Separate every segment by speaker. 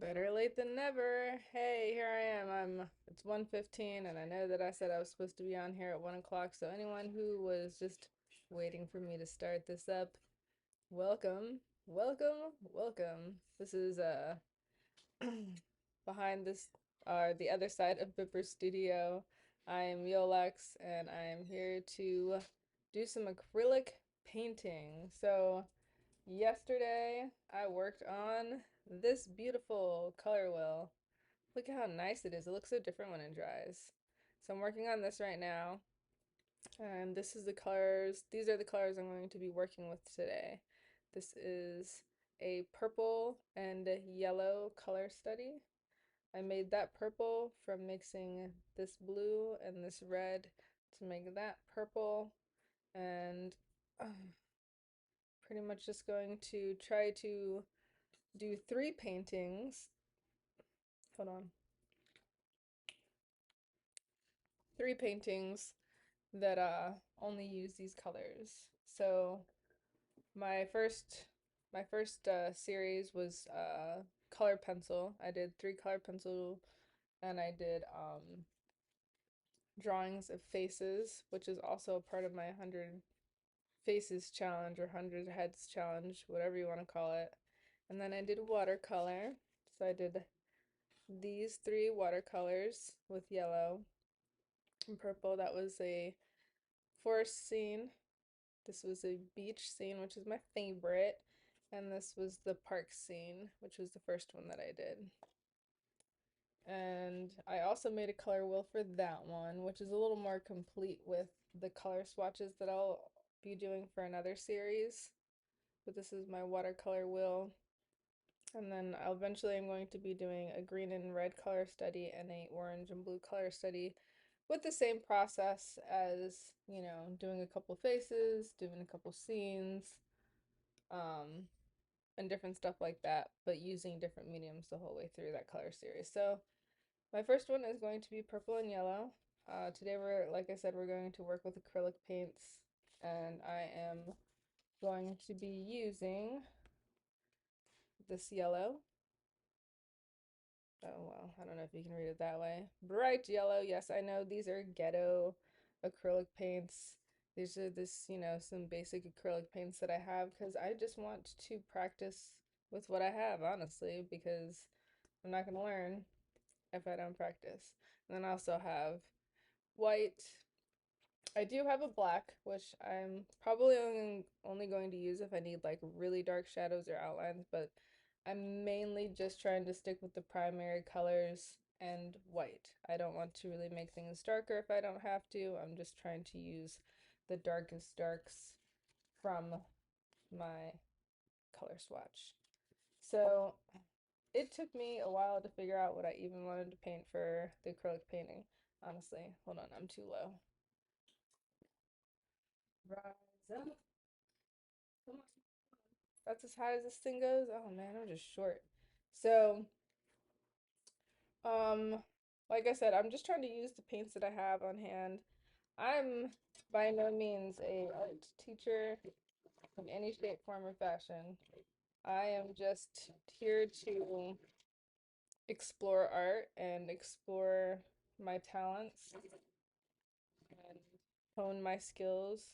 Speaker 1: Better late than never. Hey, here I am. It's 1:15 and I know that I said I was supposed to be on here at 1 o'clock, so anyone who was just waiting for me to start this up, welcome. Welcome, welcome. This is behind this the other side of Bipper Studio. I am Yolex and I am here to do some acrylic painting. So yesterday, I worked on this beautiful color wheel. Look at how nice it is. It looks so different when it dries. So I'm working on this right now, and this is the colors. These are the colors I'm going to be working with today. This is a purple and yellow color study. I made that purple from mixing this blue and this red to make that purple, and pretty much just going to try to do three paintings. Hold on. Three paintings that only use these colors. So my first my first series was color pencil. I did three color pencil and I did drawings of faces, which is also a part of my 100 faces challenge or 100 heads challenge, whatever you want to call it. And then I did watercolor. So I did these three watercolors with yellow and purple. That was a forest scene. This was a beach scene, which is my favorite. And this was the park scene, which was the first one that I did. And I also made a color wheel for that one, which is a little more complete with the color swatches that I'll be doing for another series. But this is my watercolor wheel. And then eventually I'm going to be doing a green and red color study and a orange and blue color study with the same process as, doing a couple faces, doing a couple scenes, um, and different stuff like that, but using different mediums the whole way through that color series. So my first one is going to be purple and yellow. Today like I said, we're going to work with acrylic paints, and I am going to be using this yellow. Oh, well, I don't know if you can read it that way. Bright yellow. Yes, I know these are ghetto acrylic paints. These are some basic acrylic paints that I have because I just want to practice with what I have, honestly, because I'm not going to learn if I don't practice. And then I also have white. I do have a black, which I'm probably only going to use if I need like really dark shadows or outlines, but I'm mainly just trying to stick with the primary colors and white. I don't want to really make things darker if I don't have to. I'm just trying to use the darkest darks from my color swatch. So it took me a while to figure out what I even wanted to paint for the acrylic painting, honestly. Hold on, I'm too low. Rise up. Come on. That's as high as this thing goes. Oh man, I'm just short. So, um, like I said, I'm just trying to use the paints that I have on hand. I'm by no means a art teacher in any shape, form, or fashion. I am just here to explore art and explore my talents and hone my skills.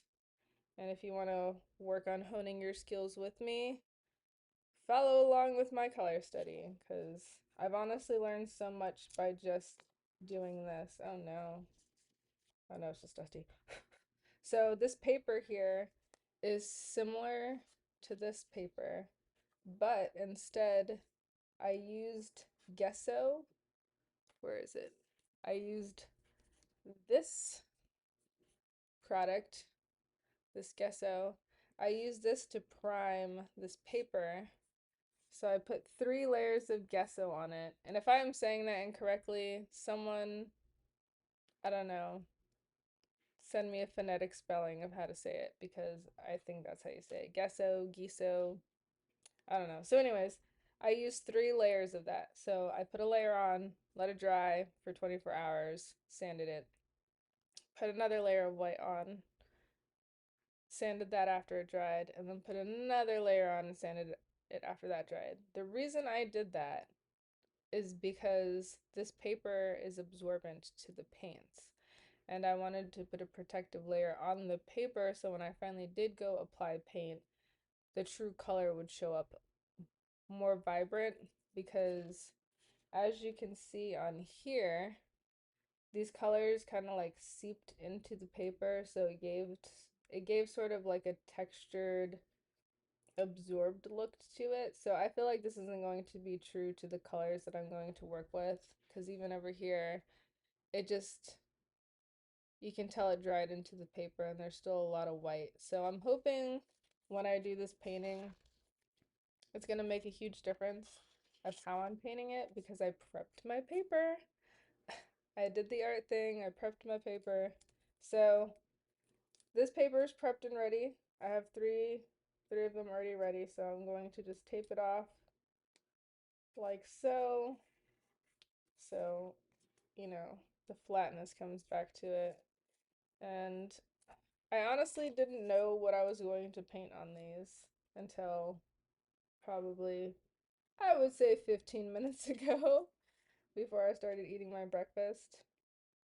Speaker 1: And if you want to work on honing your skills with me, follow along with my color study because I've honestly learned so much by just doing this. Oh no. Oh no, it's just dusty. So this paper here is similar to this paper, but instead I used gesso. Where is it? I used this product, this gesso. I used this to prime this paper. So I put 3 layers of gesso on it. And if I'm saying that incorrectly, someone, I don't know, send me a phonetic spelling of how to say it because I think that's how you say it. Gesso, gesso, I don't know. So anyways, I used 3 layers of that. So I put a layer on, let it dry for 24 hours, sanded it, put another layer of white on, sanded that after it dried, and then put another layer on and sanded it after that dried. The reason I did that is because this paper is absorbent to the paints. And I wanted to put a protective layer on the paper so when I finally did go apply paint, the true color would show up more vibrant because as you can see on here, these colors kind of like seeped into the paper, so it gave sort of like a textured absorbed look to it. So I feel like this isn't going to be true to the colors that I'm going to work with because even over here, it just you can tell it dried into the paper and there's still a lot of white. So I'm hoping when I do this painting, it's gonna make a huge difference of how I'm painting it because I prepped my paper. I did the art thing, I prepped my paper. So this paper is prepped and ready. I have three of them already ready, so I'm going to just tape it off like so. So, the flatness comes back to it. And I honestly didn't know what I was going to paint on these until probably, I would say 15 minutes ago before I started eating my breakfast.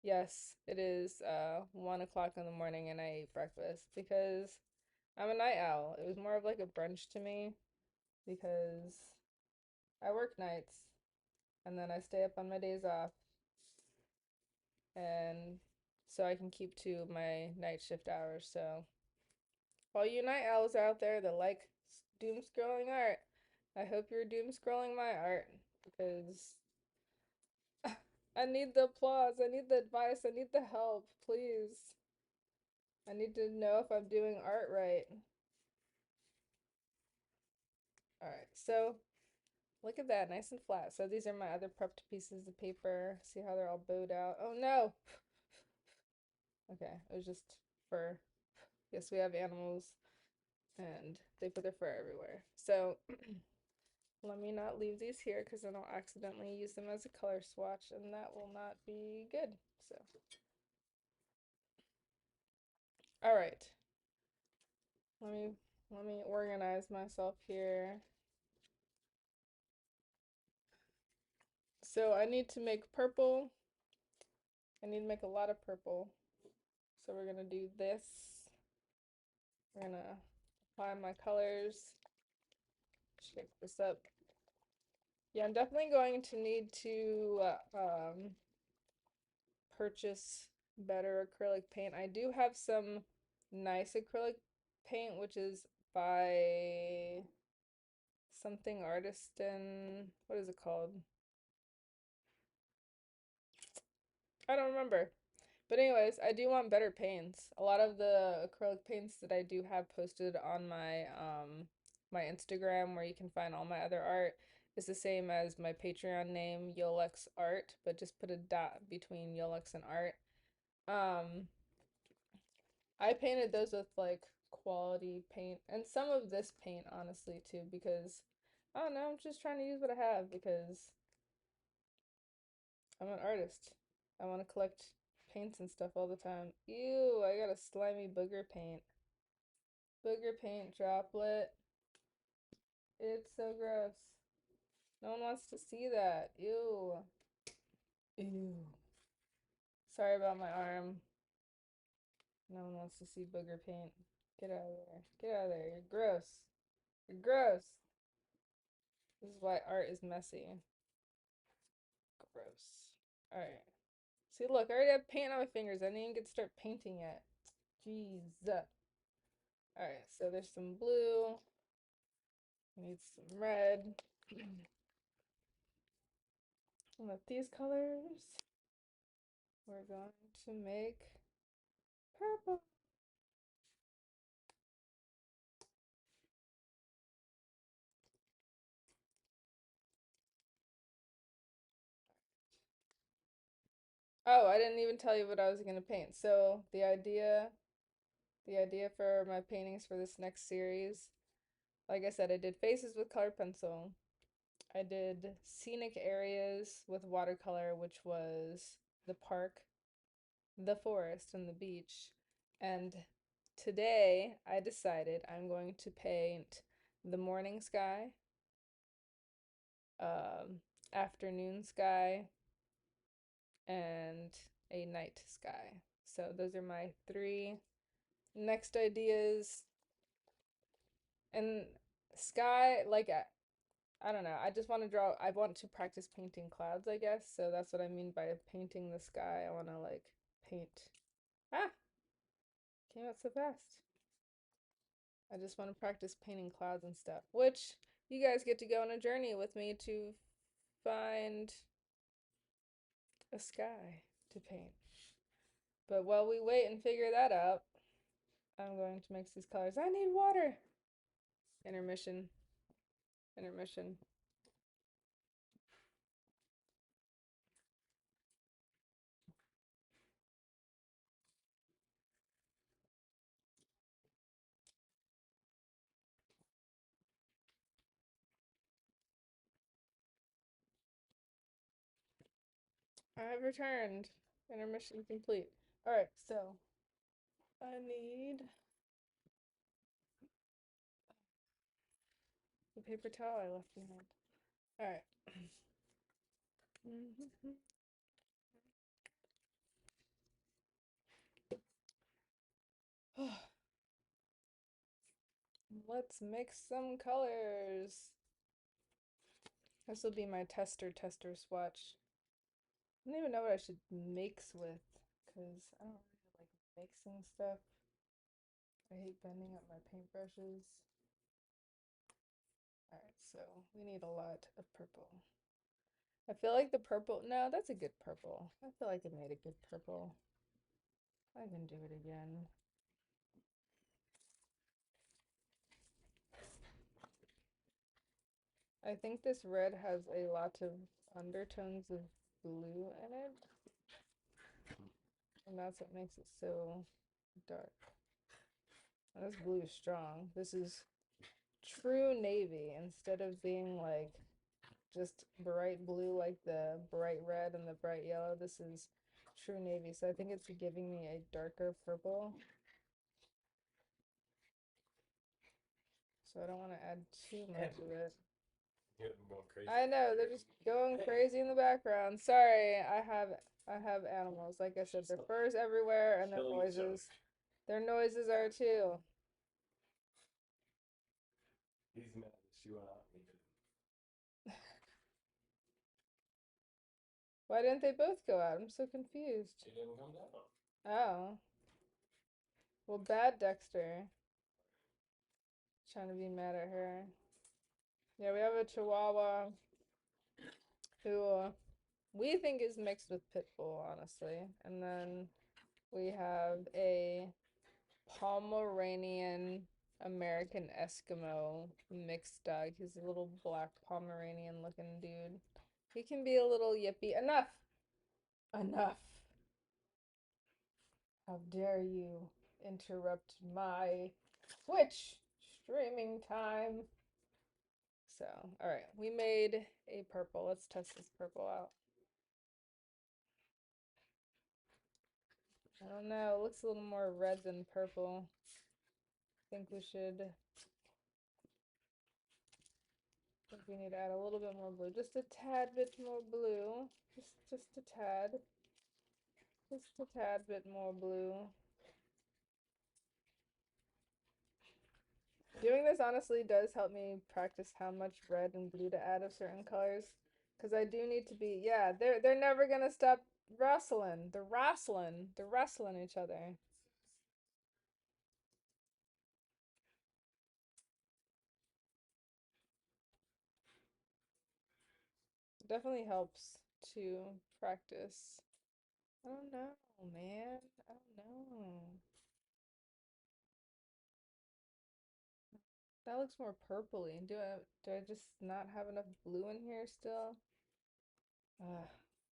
Speaker 1: Yes, it is 1 o'clock in the morning and I ate breakfast because I'm a night owl. It was more of like a brunch to me because I work nights and then I stay up on my days off and so I can keep to my night shift hours. So all you night owls out there that like doom scrolling art, I hope you're doom scrolling my art because I need the applause, I need the advice, I need the help, please. I need to know if I'm doing art right. All right, so look at that, nice and flat. So these are my other prepped pieces of paper. See how they're all bowed out? Oh no! Okay, it was just fur. Yes, we have animals and they put their fur everywhere. So let me not leave these here because then I'll accidentally use them as a color swatch and that will not be good. So, all right. Let me let me organize myself here. So I need to make purple. I need to make a lot of purple. So we're gonna do this. We're gonna apply my colors. Shake this up. Yeah, I'm definitely going to need to purchase better acrylic paint. I do have some nice acrylic paint, which is by something artisan. What is it called? I don't remember. But anyways, I do want better paints. A lot of the acrylic paints that I do have posted on my Instagram where you can find all my other art is the same as my Patreon name, Yolex Art, but just put a dot between Yolex and Art. Um, I painted those with like quality paint and some of this paint honestly too because I don't know, I'm just trying to use what I have because I'm an artist. I want to collect paints and stuff all the time. Ew, I got a slimy booger paint. Booger paint droplet. It's so gross. No one wants to see that. Ew. Ew. Sorry about my arm. No one wants to see booger paint. Get out of there. Get out of there. You're gross. You're gross. This is why art is messy. Gross. Alright. See, look, I already have paint on my fingers. I didn't even get to start painting yet. Jeez. Alright, so there's some blue. We need some red. And with these colors, we're going to make purple. Oh, I didn't even tell you what I was gonna paint. So the idea for my paintings for this next series, like I said, I did faces with colored pencil. I did scenic areas with watercolor, which was the park, the forest, and the beach. And today I decided I'm going to paint the morning sky, afternoon sky, and a night sky. So those are my three next ideas. And sky, like I don't know. I just want to draw. I want to practice painting clouds, I guess. So that's what I mean by painting the sky. I want to like paint. Ah, came out so fast. I just want to practice painting clouds and stuff, which you guys get to go on a journey with me to find a sky to paint. But while we wait and figure that out, I'm going to mix these colors. I need water. Intermission. Intermission. I've returned. Intermission complete. All right, so I need the paper towel I left behind. All right. Let's mix some colors. This will be my tester swatch. I don't even know what I should mix with because I don't really like mixing stuff. I hate bending up my paintbrushes. Alright, so we need a lot of purple. I feel like the purple, no, that's a good purple. I feel like I made a good purple. I can do it again. I think this red has a lot of undertones of blue in it. And that's what makes it so dark. And this blue is strong. This is true navy instead of being like just bright blue like the bright red and the bright yellow. This is true navy. So I think it's giving me a darker purple. So I don't want to add too much of it. I know, they're just going crazy in the background. Sorry, I have animals. Like I said, their fur's everywhere and their noises. Their noises are too.
Speaker 2: He's mad that she went out and needed
Speaker 1: Why didn't they both go out? I'm so confused.
Speaker 2: She didn't come down.
Speaker 1: Oh. Well, bad Dexter. Trying to be mad at her. Yeah, we have a Chihuahua who we think is mixed with Pitbull, honestly. And then we have a Pomeranian American Eskimo mixed dog. He's a little black Pomeranian looking dude. He can be a little yippy. Enough! Enough! How dare you interrupt my Twitch streaming time? So, all right, we made a purple. Let's test this purple out. I don't know, it looks a little more red than purple. I think we need to add a little bit more blue. Just a tad bit more blue. Just a tad. Just a tad bit more blue. Doing this honestly does help me practice how much red and blue to add of certain colors. Because I do need to be, yeah, they're never gonna stop wrestling. They're wrestling. They're wrestling each other. It definitely helps to practice. I don't know, man. I don't know. That looks more purpley. Do I just not have enough blue in here still? Ugh,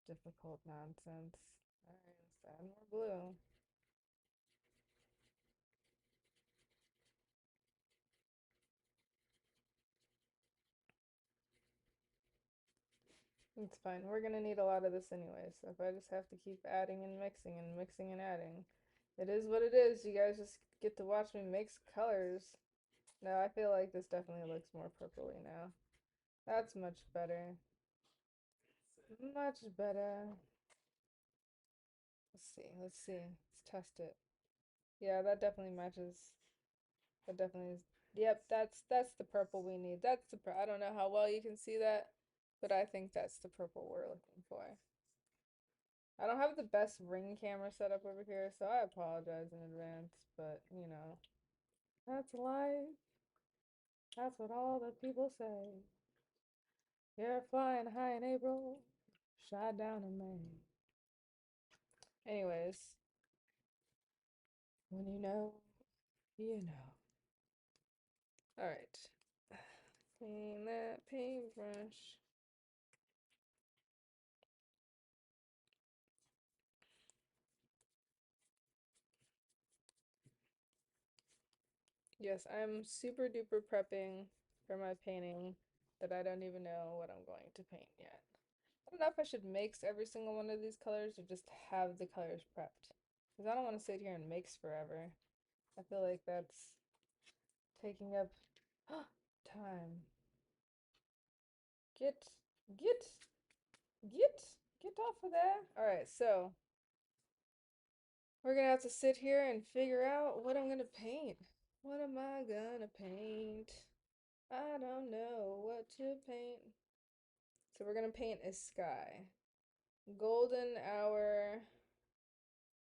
Speaker 1: difficult nonsense. Alright, let's add more blue. It's fine. We're gonna need a lot of this anyway, so if I just have to keep adding and mixing and mixing and adding, it is what it is. You guys just get to watch me mix colors. No, I feel like this definitely looks more purpley now. That's much better. Much better. Let's see. Let's see. Let's test it. Yeah, that definitely matches. That definitely is. Yep, that's the purple we need. That's the I don't know how well you can see that, but I think that's the purple we're looking for. I don't have the best ring camera set up over here, so I apologize in advance, but you know, that's life. That's what all the people say. You're flying high in April, shot down in May. Anyways, when you know, you know. All right. Clean that paintbrush. Yes, I'm super duper prepping for my painting that I don't even know what I'm going to paint yet. I don't know if I should mix every single one of these colors or just have the colors prepped. Because I don't want to sit here and mix forever. I feel like that's taking up time. Get, get, get, get off of there. All right, so we're gonna have to sit here and figure out what I'm gonna paint. What am I gonna paint? I don't know what to paint. So we're gonna paint a sky. Golden hour,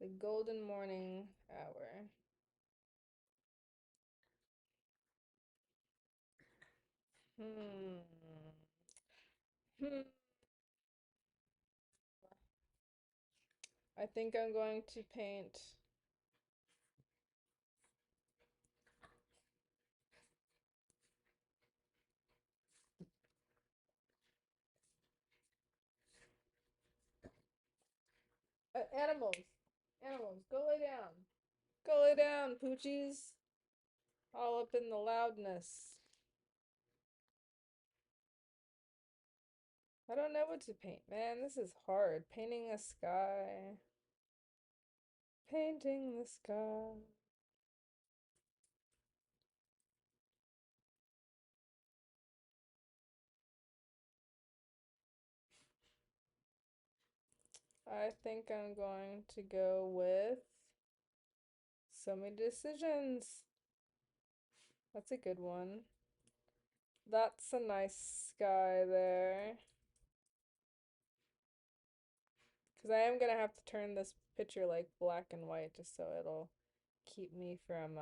Speaker 1: the golden morning hour. Hmm. Hmm. I think I'm going to paint animals. Animals, go lay down. Go lay down, poochies. All up in the loudness. I don't know what to paint, man. This is hard. Painting a sky. Painting the sky. I think I'm going to go with so many decisions. That's a good one. That's a nice sky there. Because I am going to have to turn this picture like black and white just so it'll keep me from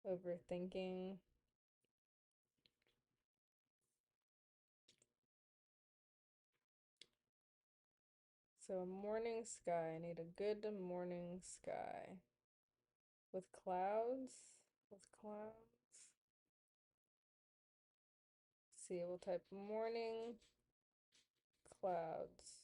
Speaker 1: overthinking. So a morning sky. I need a good morning sky. With clouds? With clouds? Let's see, we'll type morning clouds.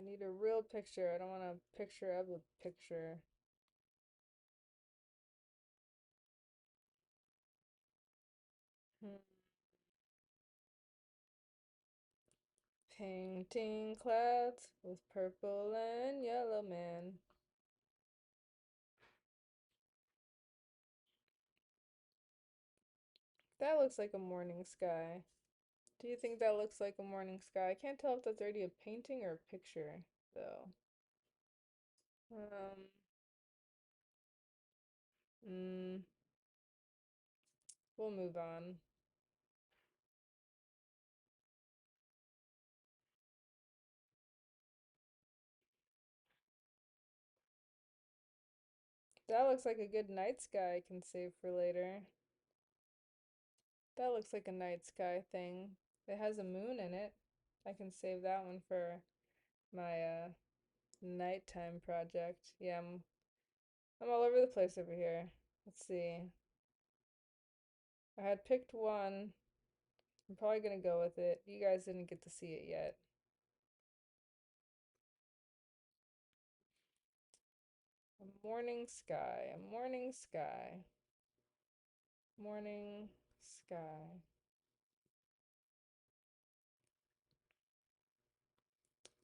Speaker 1: I need a real picture. I don't want a picture of a picture. Hmm. Painting clouds with purple and yellow, man. That looks like a morning sky. Do you think that looks like a morning sky? I can't tell if that's already a painting or a picture, though. Um, mm, we'll move on. That looks like a good night sky I can save for later. That looks like a night sky thing. It has a moon in it. I can save that one for my nighttime project. Yeah, I'm all over the place over here. Let's see. I had picked one. I'm probably gonna go with it. You guys didn't get to see it yet. A morning sky, a morning sky, morning sky.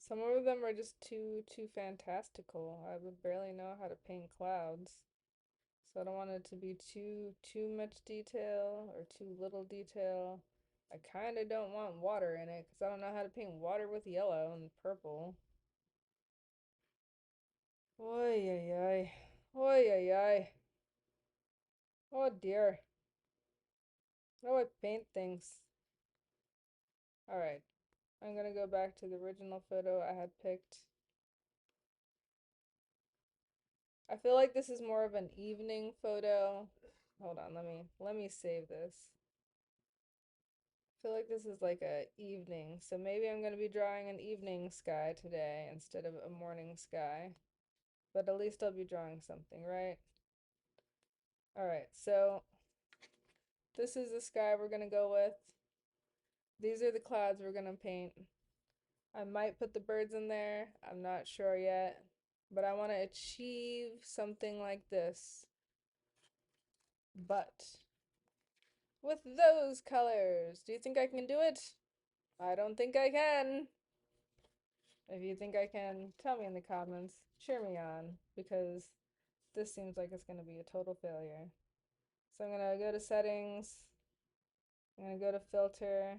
Speaker 1: Some of them are just too fantastical. I would barely know how to paint clouds. So I don't want it to be too much detail or too little detail. I kind of don't want water in it because I don't know how to paint water with yellow and purple. Oy ay ay. Oy ay ay. Oh dear. How do I paint things? Alright, I'm gonna go back to the original photo I had picked. I feel like this is more of an evening photo. Hold on, let me save this. I feel like this is like a evening, so maybe I'm gonna be drawing an evening sky today instead of a morning sky. But at least I'll be drawing something, right? Alright, so this is the sky we're gonna go with. These are the clouds we're gonna paint. I might put the birds in there, I'm not sure yet. But I want to achieve something like this. But with those colors, do you think I can do it? I don't think I can. If you think I can, tell me in the comments. Cheer me on, because this seems like it's going to be a total failure. So I'm going to go to settings. I'm going to go to filter.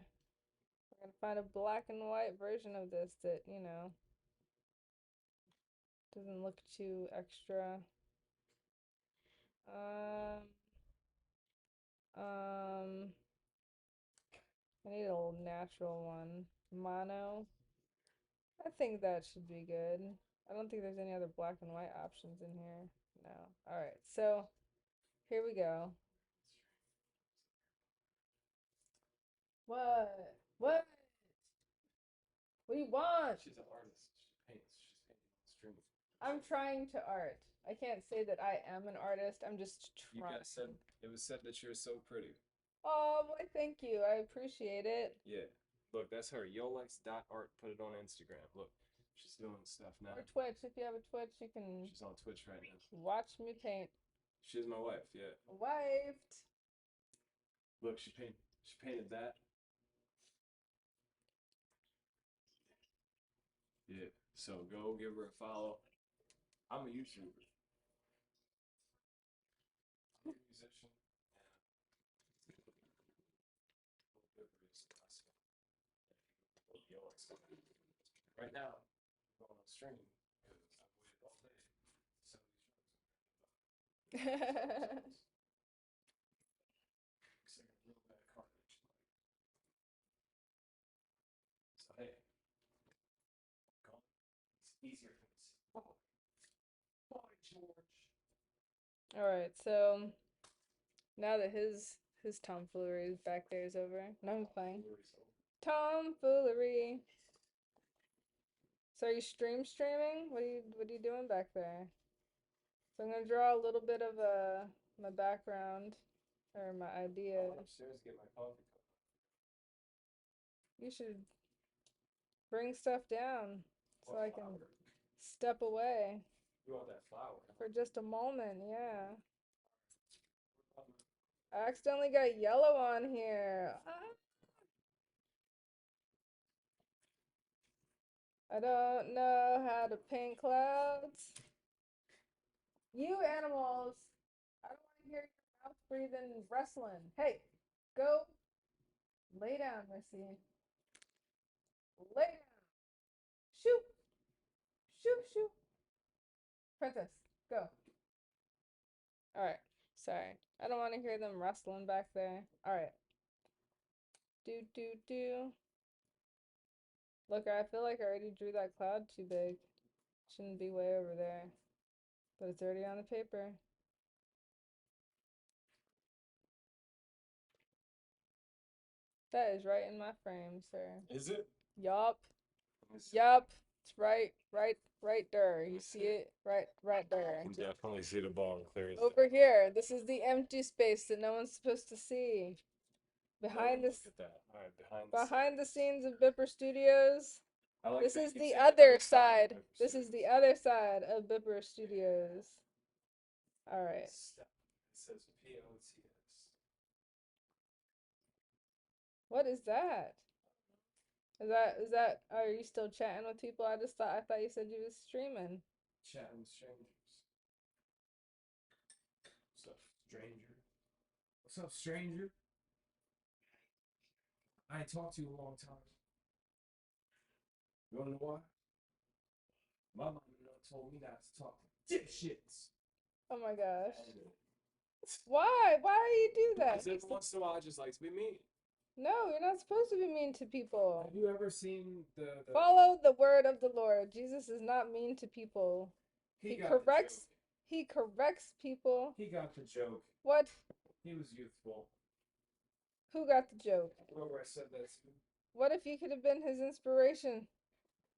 Speaker 1: I'm going to find a black and white version of this that, doesn't look too extra. Um, um, I need a natural one. Mono. I think that should be good. I don't think there's any other black and white options in here. No. Alright, so here we go. What? What? What do you want?
Speaker 2: She's an artist. She paints. She's painting on stream.
Speaker 1: I'm trying to art. I can't say that I am an artist. I'm just
Speaker 2: You
Speaker 1: trying.
Speaker 2: guys said it was said that you're so pretty.
Speaker 1: Oh, boy, thank you. I appreciate it.
Speaker 2: Yeah. Look, that's her. Yolex.art. Put it on Instagram. Look, she's doing stuff now.
Speaker 1: Or Twitch. If you have a Twitch, you can
Speaker 2: She's on Twitch right now.
Speaker 1: watch me paint.
Speaker 2: She's my wife. Yeah.
Speaker 1: Wifed.
Speaker 2: Look, she painted that. Yeah. So go give her a follow. I'm a YouTuber. I'm a musician. Right now, I'm going on stream because I've waited all day. So looks like a real bad carnage. So hey, go. It's easier for me to see. Oh, boy, George.
Speaker 1: Alright, so now that his tomfoolery back there is over. No, I'm playing. Tomfoolery. So are you streaming? What are you doing back there? So I'm gonna draw a little bit of my background or my idea.
Speaker 2: I went upstairs to get my coffee cup.
Speaker 1: You should bring stuff down so
Speaker 2: What
Speaker 1: I can
Speaker 2: flower?
Speaker 1: step away
Speaker 2: You want that flower?
Speaker 1: for just a moment. Yeah. I accidentally got yellow on here. I don't know how to paint clouds. You animals! I don't want to hear your mouth breathing wrestling. Hey, go lay down, Missy. Lay down. Shoot! Shoot, shoot. Princess, go. Alright, sorry. I don't want to hear them wrestling back there. Alright. Do, do, do. Look, I feel like I already drew that cloud too big. Shouldn't be way over there. But it's already on the paper. That is right in my frame, sir.
Speaker 2: Is it?
Speaker 1: Yup.
Speaker 2: Let me see.
Speaker 1: Yup. It's right there. You see it? Right there.
Speaker 2: I can definitely see the ball clear as
Speaker 1: Over here. This is the empty space that no one's supposed to see. Behind
Speaker 2: look
Speaker 1: this,
Speaker 2: at that. All right,
Speaker 1: behind the scenes of Bipper Studios.
Speaker 2: I like
Speaker 1: This
Speaker 2: that
Speaker 1: is
Speaker 2: you
Speaker 1: the
Speaker 2: said
Speaker 1: other side.
Speaker 2: of
Speaker 1: This is the other side of Bipper Studios. All right.
Speaker 2: It says POTS.
Speaker 1: What is that? Is that are you still chatting with people? I thought you said you was streaming.
Speaker 2: Chatting with strangers. What's up, stranger? What's up, stranger? I ain't talked to you in a long time. You wanna know why? My mom told me not to talk to dipshits.
Speaker 1: Oh my gosh. Why? Why do you do that?
Speaker 2: Because every once in a while I just like to be mean.
Speaker 1: No, you're not supposed to be mean to people.
Speaker 2: Have you ever seen the
Speaker 1: Follow the word of the Lord. Jesus is not mean to people.
Speaker 2: He
Speaker 1: He
Speaker 2: got the
Speaker 1: corrects
Speaker 2: joke.
Speaker 1: he corrects people.
Speaker 2: He got the joke.
Speaker 1: What?
Speaker 2: He was youthful.
Speaker 1: Who got the joke?
Speaker 2: Whoever I said that to.
Speaker 1: What if you could have been his inspiration?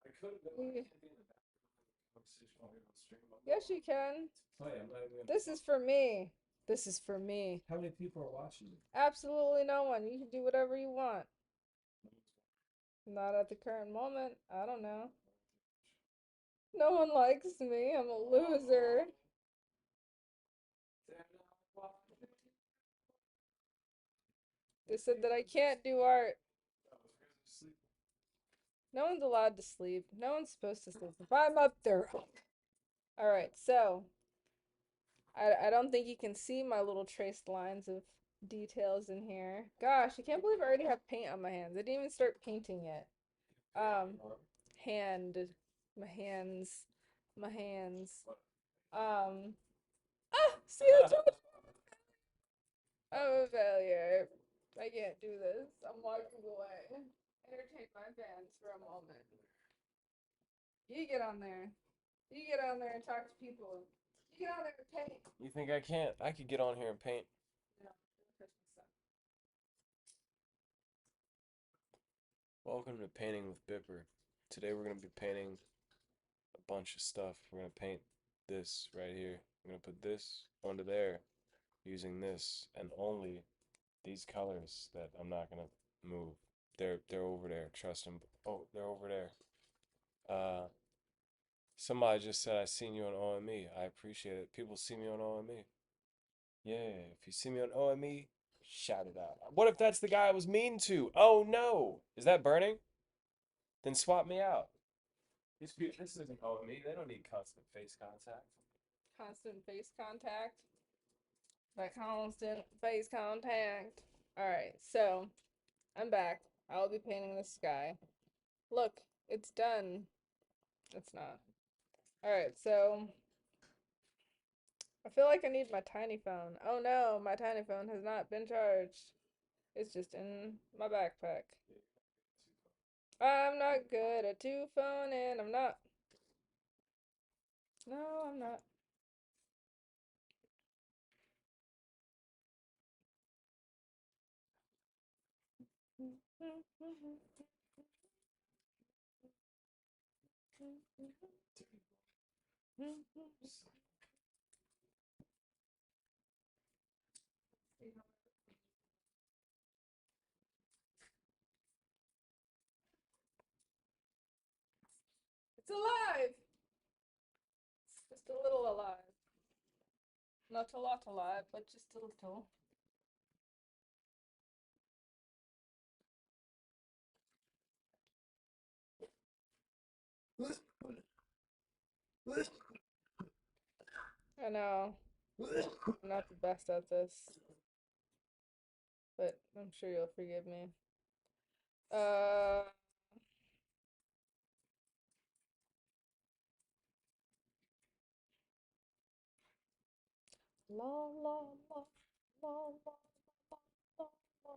Speaker 2: I could have been.
Speaker 1: You-
Speaker 2: I can't be in the background conversation while you're on stream.
Speaker 1: Yes, you can.
Speaker 2: Play. I'm not even.
Speaker 1: This is for me. This is for me.
Speaker 2: How many people are watching you?
Speaker 1: Absolutely no one. You can do whatever you want. Not at the current moment. I don't know. No one likes me. I'm a loser. They said that I can't do art. No one's allowed to sleep. No one's supposed to sleep. If I'm up, they're up. Alright, so I don't think you can see my little traced lines of details in here. Gosh, I can't believe I already have paint on my hands. I didn't even start painting yet. Hand. My hands. My hands. See, that's what I'm a failure. I can't do this. I'm walking away. Entertain my fans for a moment. You get on there. You get on there and talk to people. You get on there and paint.
Speaker 2: You think I can't? I could get on here and paint.
Speaker 1: No,
Speaker 2: Welcome to Painting with Bipper. Today we're going to be painting a bunch of stuff. We're going to paint this right here. I'm going to put this onto there using this and only these colors that I'm not going to move. They're over there. Trust them. Oh, they're over there. Somebody just said I seen you on OME. I appreciate it. People see me on OME. Yeah, if you see me on OME, shout it out. What if that's the guy I was mean to? Oh no! Is that burning? Then swap me out. This isn't OME. They don't need constant face contact.
Speaker 1: constant face contact. That constant face contact. Alright, so I'm back. I'll be painting the sky. Look, it's done. It's not. Alright, so I feel like I need my tiny phone. Oh no, my tiny phone has not been charged. It's just in my backpack. I'm not good at two phoning. I'm not. No, I'm not. It's alive! Just a little alive. Not a lot alive, but just a little. I know. I'm not the best at this, but I'm sure you'll forgive me. Uh, la la la la la la la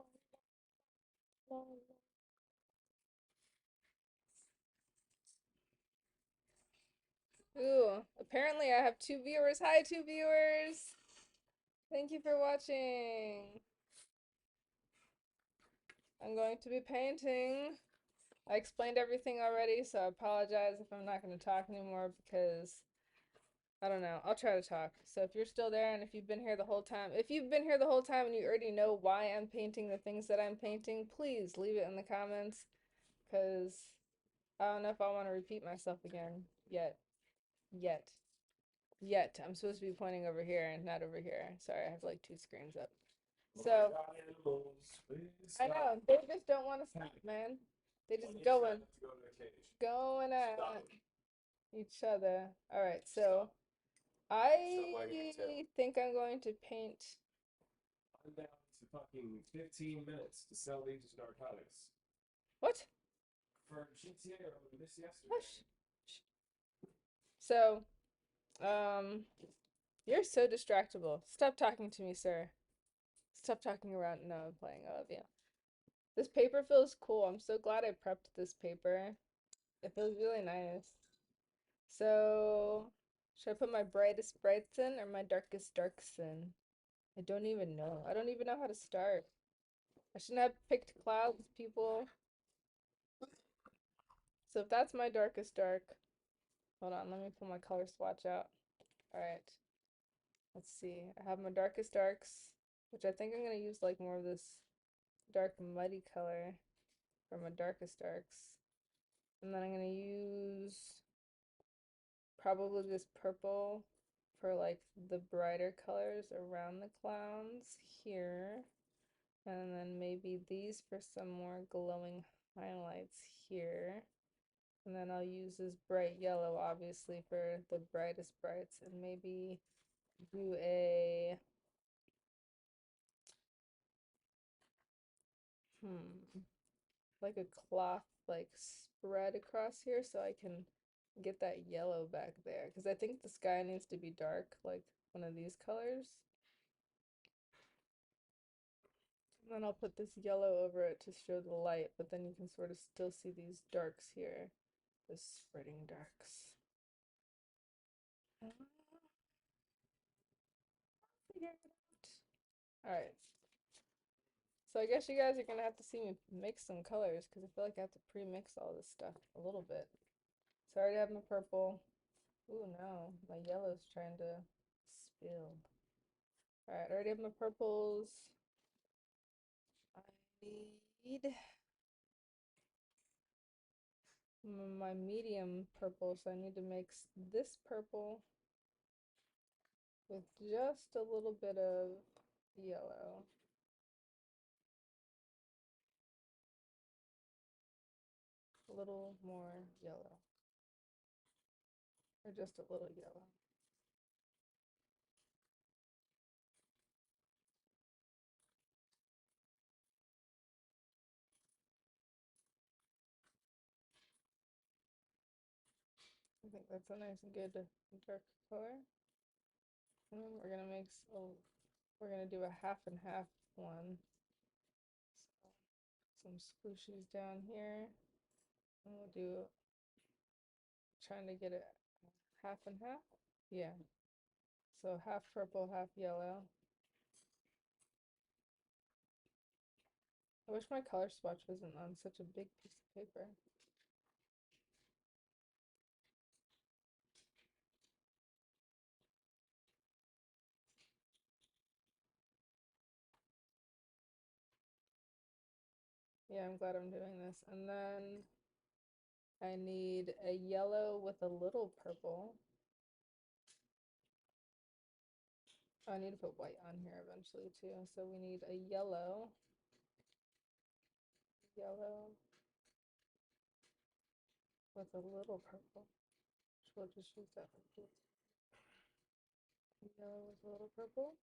Speaker 1: la la. Ooh, apparently I have two viewers. Hi, two viewers. Thank you for watching. I'm going to be painting. I explained everything already, so I apologize if I'm not going to talk anymore because I don't know. I'll try to talk. So if you're still there and if you've been here the whole time, if you've been here the whole time and you already know why I'm painting the things that I'm painting, please leave it in the comments because I don't know if I want to repeat myself again yet. Yet. Yet. I'm supposed to be pointing over here and not over here. Sorry, I have like two screens up. So I know they just don't want to stop, man. They just going at each other. All right, so I think I'm going to paint.
Speaker 2: I'm down to fucking 15 minutes to sell these narcotics
Speaker 1: What?
Speaker 2: for GTA or this yesterday.
Speaker 1: Hush. So, you're so distractible. Stop talking to me, sir. Stop talking around. No, I'm playing. I love you. This paper feels cool. I'm so glad I prepped this paper. It feels really nice. So, should I put my brightest brights in or my darkest darks in? I don't even know. I don't even know how to start. I shouldn't have picked clouds, people. So if that's my darkest dark, hold on, let me pull my color swatch out. All right, let's see. I have my darkest darks, which I think I'm gonna use like more of this dark muddy color for my darkest darks. And then I'm gonna use probably this purple for like the brighter colors around the clouds here. And then maybe these for some more glowing highlights here. And then I'll use this bright yellow, obviously, for the brightest brights. And maybe do like a cloth, like spread across here so I can get that yellow back there. Because I think the sky needs to be dark, like one of these colors. And then I'll put this yellow over it to show the light, but then you can sort of still see these darks here, the spreading darks. Figure it out. All right. So I guess you guys are gonna have to see me mix some colors because I feel like I have to pre-mix all this stuff a little bit. So I already have my purple. Ooh, no, my yellow's trying to spill. All right, I already have my purples. I need my medium purple, so I need to mix this purple with just a little bit of yellow. A little more yellow. Or just a little yellow. I think that's a nice and good dark color. And we're gonna we're gonna do a half and half one. So some squishes down here. And we'll do, trying to get it half and half. Yeah. So half purple, half yellow. I wish my color swatch wasn't on such a big piece of paper. Yeah, I'm glad I'm doing this. And then I need a yellow with a little purple. Oh, I need to put white on here eventually too. So we need a yellow, yellow with a little purple. We'll just use that one. Yellow with a little purple.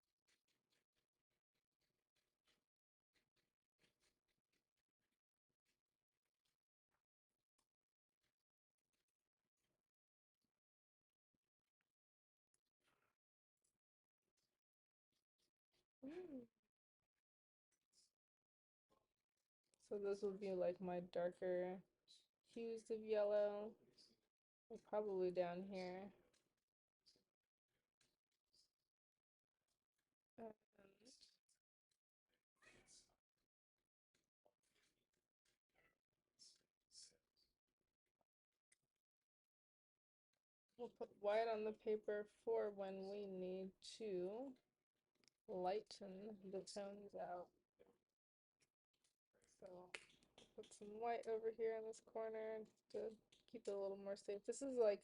Speaker 1: Mm. So this will be like my darker hues of yellow. Probably down here. And we'll put white on the paper for when we need to lighten the tones out. So put some white over here in this corner to keep it a little more safe. This is like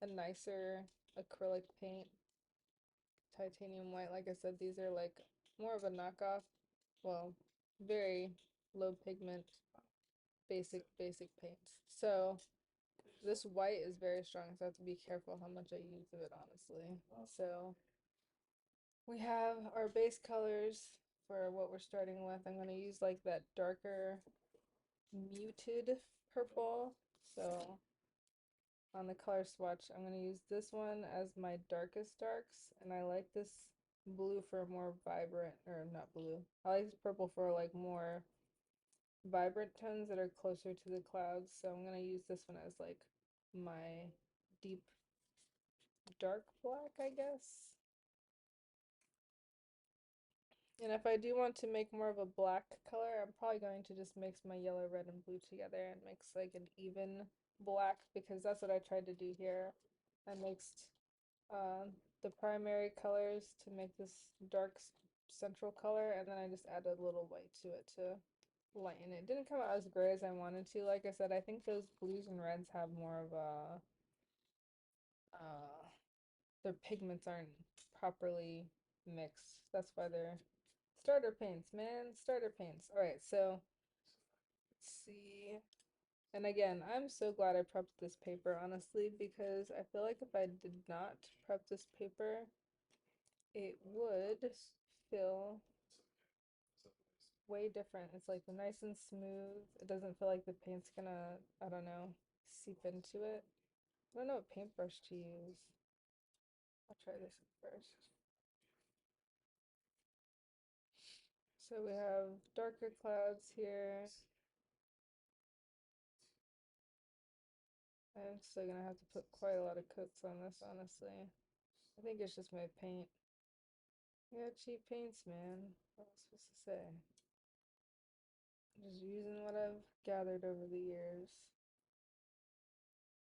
Speaker 1: a nicer acrylic paint, titanium white. Like I said, these are like more of a knockoff. Well, very low pigment basic paints. So this white is very strong, so I have to be careful how much I use of it, honestly. So we have our base colors for what we're starting with. I'm going to use like that darker muted purple. So on the color swatch, I'm going to use this one as my darkest darks, and I like this blue for more vibrant, or not blue. I like this purple for like more vibrant tones that are closer to the clouds. So I'm going to use this one as like my deep dark black, I guess. And if I do want to make more of a black color, I'm probably going to just mix my yellow, red, and blue together and mix like an even black, because that's what I tried to do here. I mixed the primary colors to make this dark central color, and then I just added a little white to it to lighten it. It didn't come out as gray as I wanted to. Like I said, I think those blues and reds have more of a their pigments aren't properly mixed. That's why they're starter paints, man. Starter paints. All right, so let's see. And again, I'm so glad I prepped this paper, honestly, because I feel like if I did not prep this paper, it would feel way different. It's like nice and smooth. It doesn't feel like the paint's gonna, I don't know, seep into it. I don't know what paintbrush to use. I'll try this first. So we have darker clouds here. I'm still gonna have to put quite a lot of coats on this, honestly. I think it's just my paint. Yeah, cheap paints, man. What was I supposed to say? Just using what I've gathered over the years.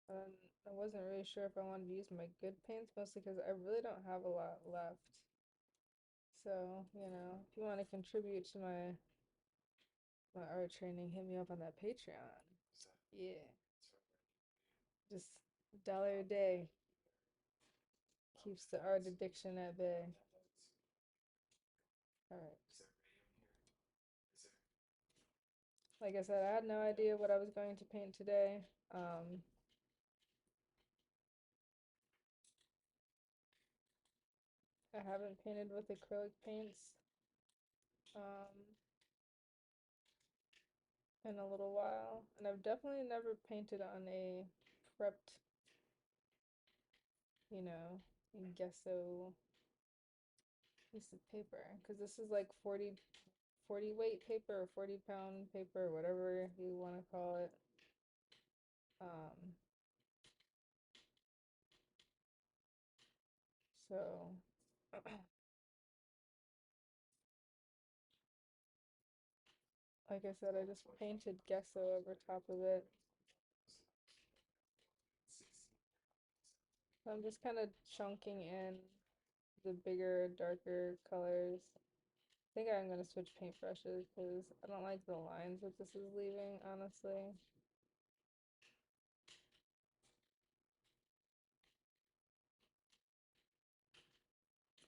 Speaker 1: I wasn't really sure if I wanted to use my good paints, mostly because I really don't have a lot left. So, you know, if you want to contribute to my art training, hit me up on that Patreon. Yeah, just $1 a day keeps the art addiction at bay. All right. Like I said, I had no idea what I was going to paint today. I haven't painted with acrylic paints um, in a little while, and I've definitely never painted on a prepped, you know, gesso piece of paper, because this is like 40 weight paper or 40-pound paper, whatever you want to call it. Um, so like I said, I just painted gesso over top of it. So I'm just kind of chunking in the bigger, darker colors. I think I'm gonna switch paintbrushes because I don't like the lines that this is leaving, honestly.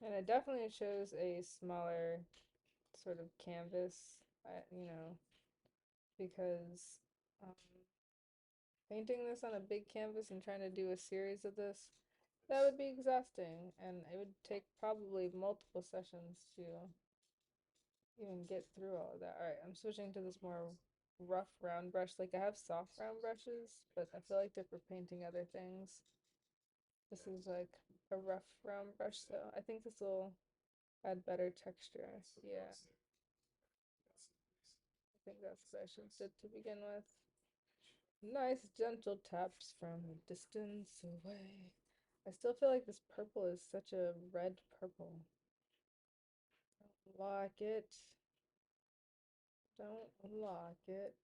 Speaker 1: And it definitely shows a smaller sort of canvas, you know, because um, painting this on a big canvas and trying to do a series of this, that would be exhausting, and it would take probably multiple sessions to even get through all of that. All right, I'm switching to this more rough round brush. Like I have soft round brushes, but I feel like they're for painting other things. This is like a rough round brush, so I think this will add better texture. Yeah, I think that's what I should did to begin with. Nice gentle taps from a distance away. I still feel like this purple is such a red purple. Don't like it. Don't like it.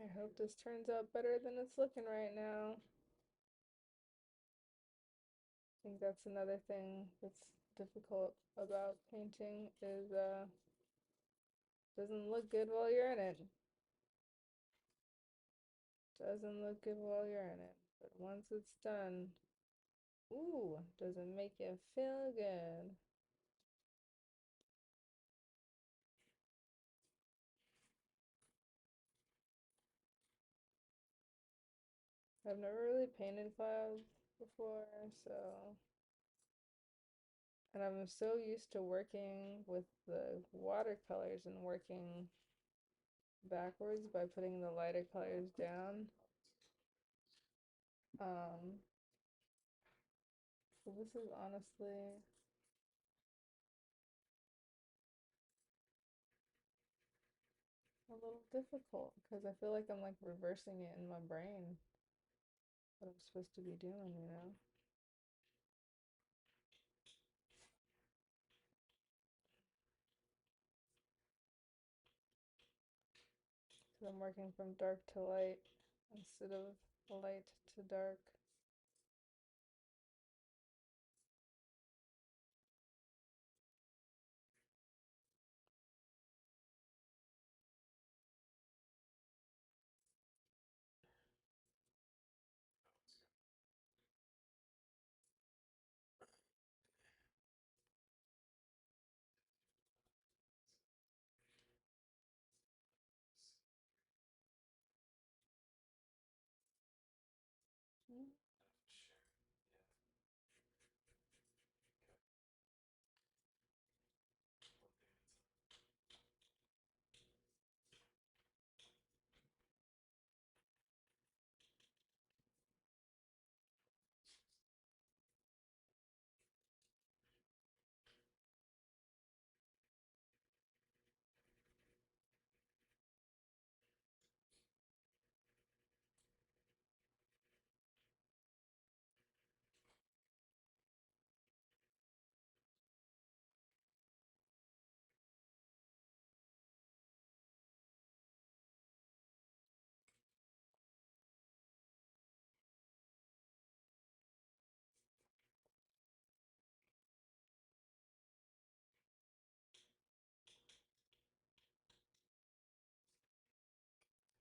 Speaker 1: I hope this turns out better than it's looking right now. I think that's another thing that's difficult about painting is doesn't look good while you're in it. Doesn't look good while you're in it. But once it's done, ooh, does it make you feel good? I've never really painted clouds before, so, and I'm so used to working with the watercolors and working backwards by putting the lighter colors down. Um, so this is honestly a little difficult because I feel like I'm like reversing it in my brain, what I'm supposed to be doing, you know? So I'm working from dark to light instead of light to dark. Mm.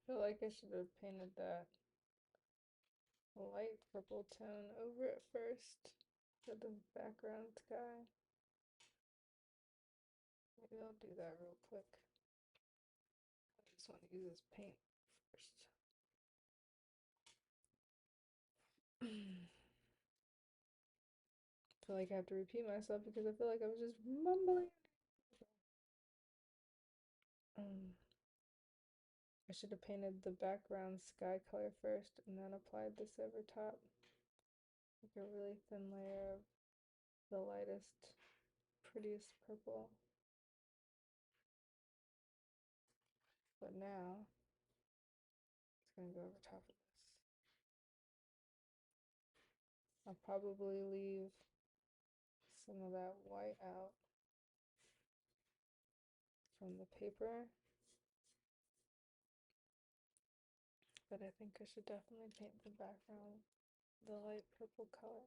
Speaker 1: I feel like I should have painted that light purple tone over it first for the background sky. Maybe I'll do that real quick. I just want to use this paint first. I feel like I have to repeat myself because I feel like I was just mumbling. Um, I should have painted the background sky color first and then applied this over top. Like a really thin layer of the lightest, prettiest purple. But now it's gonna go over top of this. I'll probably leave some of that white out from the paper, but I think I should definitely paint the background the light purple color.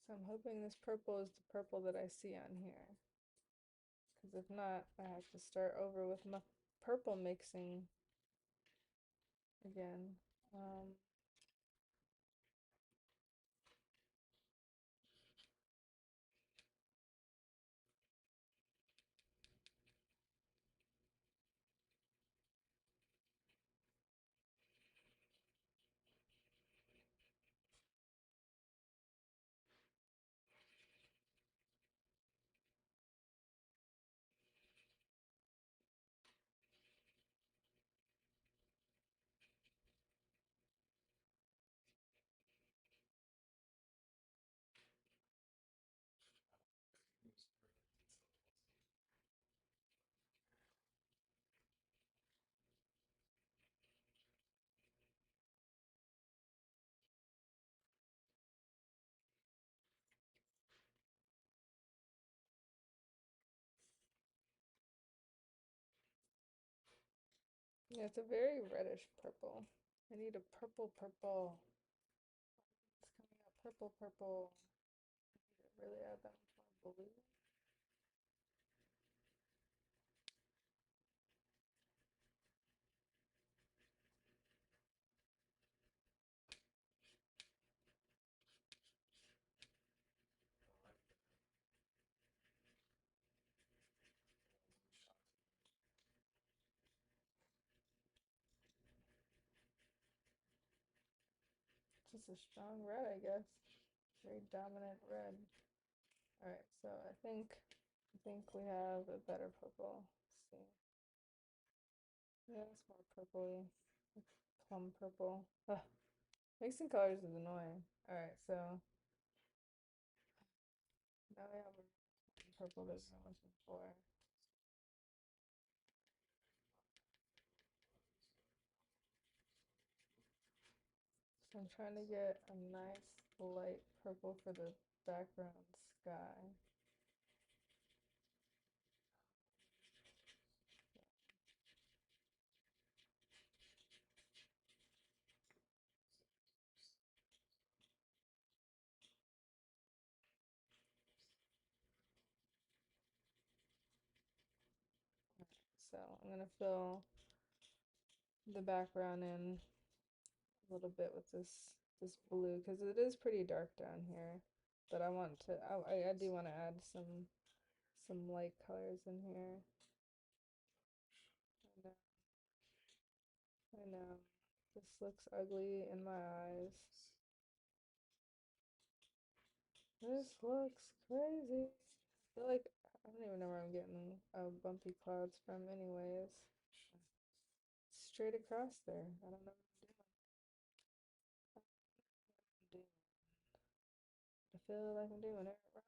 Speaker 1: So I'm hoping this purple is the purple that I see on here. Because if not, I have to start over with my purple mixing again. Um, yeah, it's a very reddish purple. I need a purple purple. It's coming out purple purple. I need to really add that much more blue. Just a strong red, I guess. Very dominant red. All right, so I think we have a better purple. Let's see. Yeah, it's more purpley, like plum purple. Ugh, mixing colors is annoying. All right, so now we have a purple that we were looking for. So I'm trying to get a nice light purple for the background sky. So I'm gonna fill the background in a little bit with this blue because it is pretty dark down here. But I want to I do want to add some light colors in here. I know, I know. This looks ugly in my eyes. This looks crazy. I feel like I don't even know where I'm getting bumpy clouds from anyways. Straight across there. I don't know what I'm doing. I feel like I'm doing it wrong.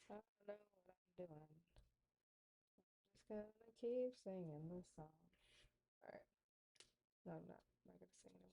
Speaker 1: I don't know what I'm doing. Just gonna keep singing this song. Alright. No, I'm not. I'm not gonna sing anymore.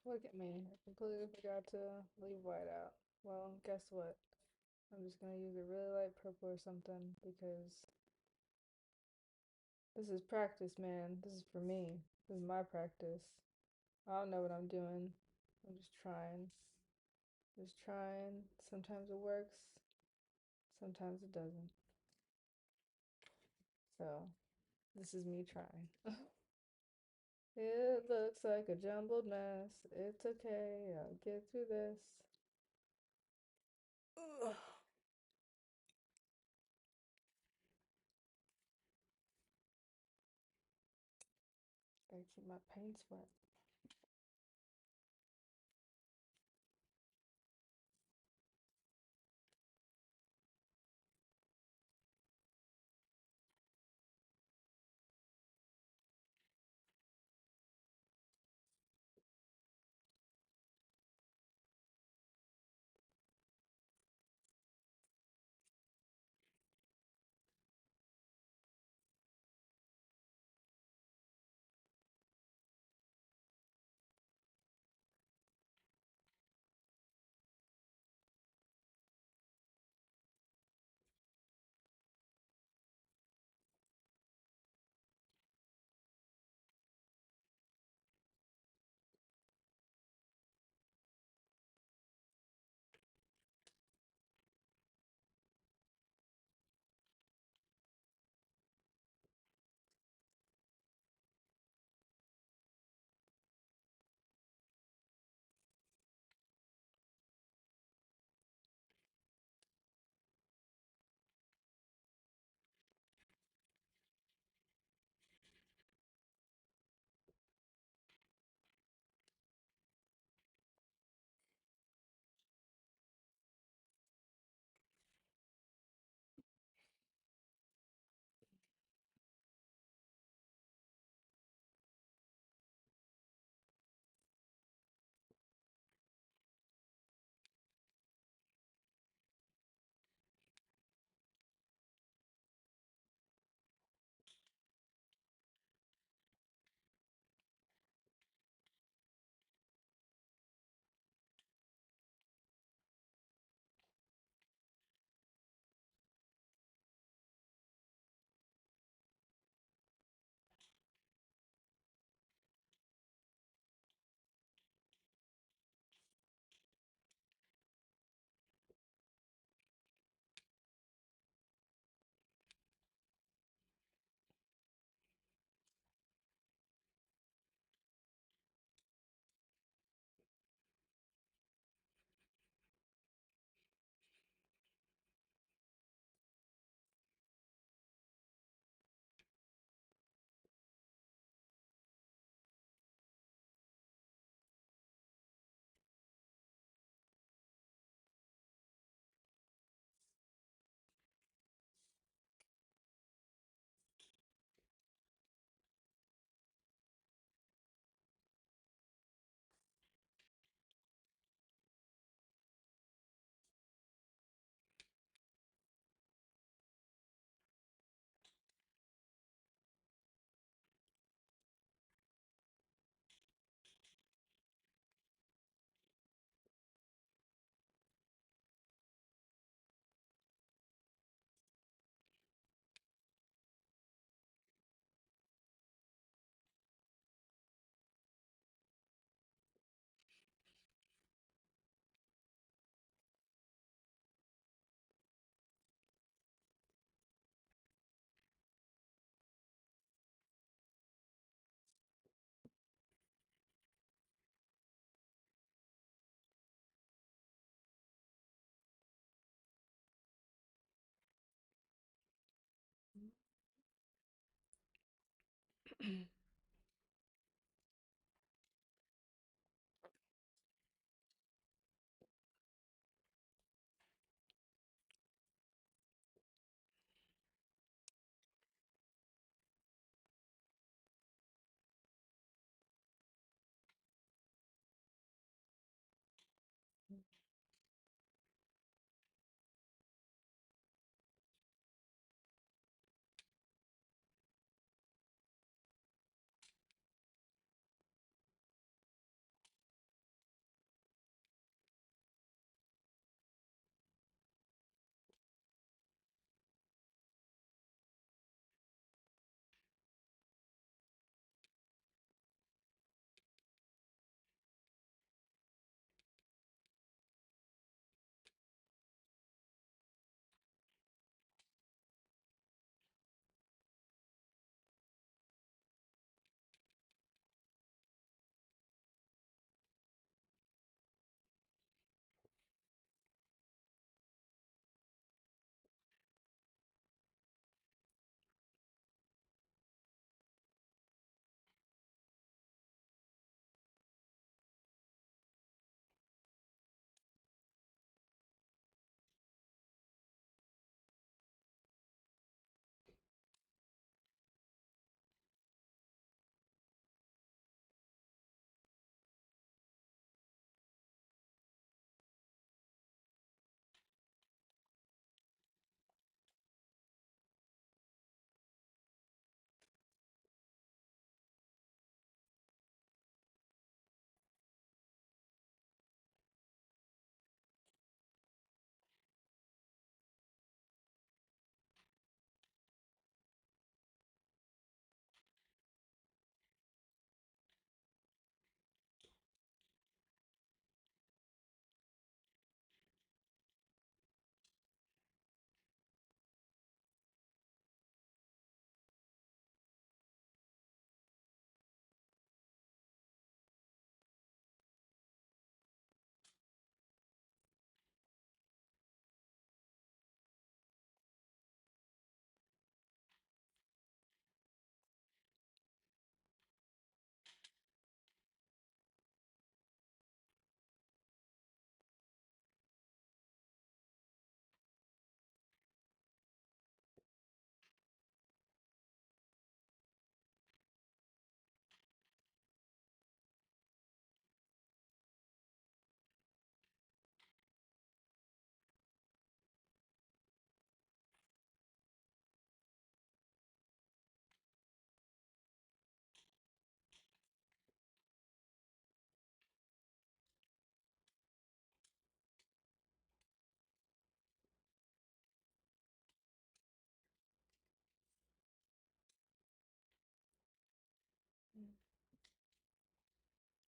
Speaker 1: Look at me. I completely forgot to leave white out. Well, guess what? I'm just gonna use a really light purple or something because this is practice, man. This is for me. This is my practice. I don't know what I'm doing. I'm just trying. Just trying. Sometimes it works, sometimes it doesn't. So, this is me trying. It looks like a jumbled mess. It's okay. I'll get through this. Ugh. Gotta keep my paints wet.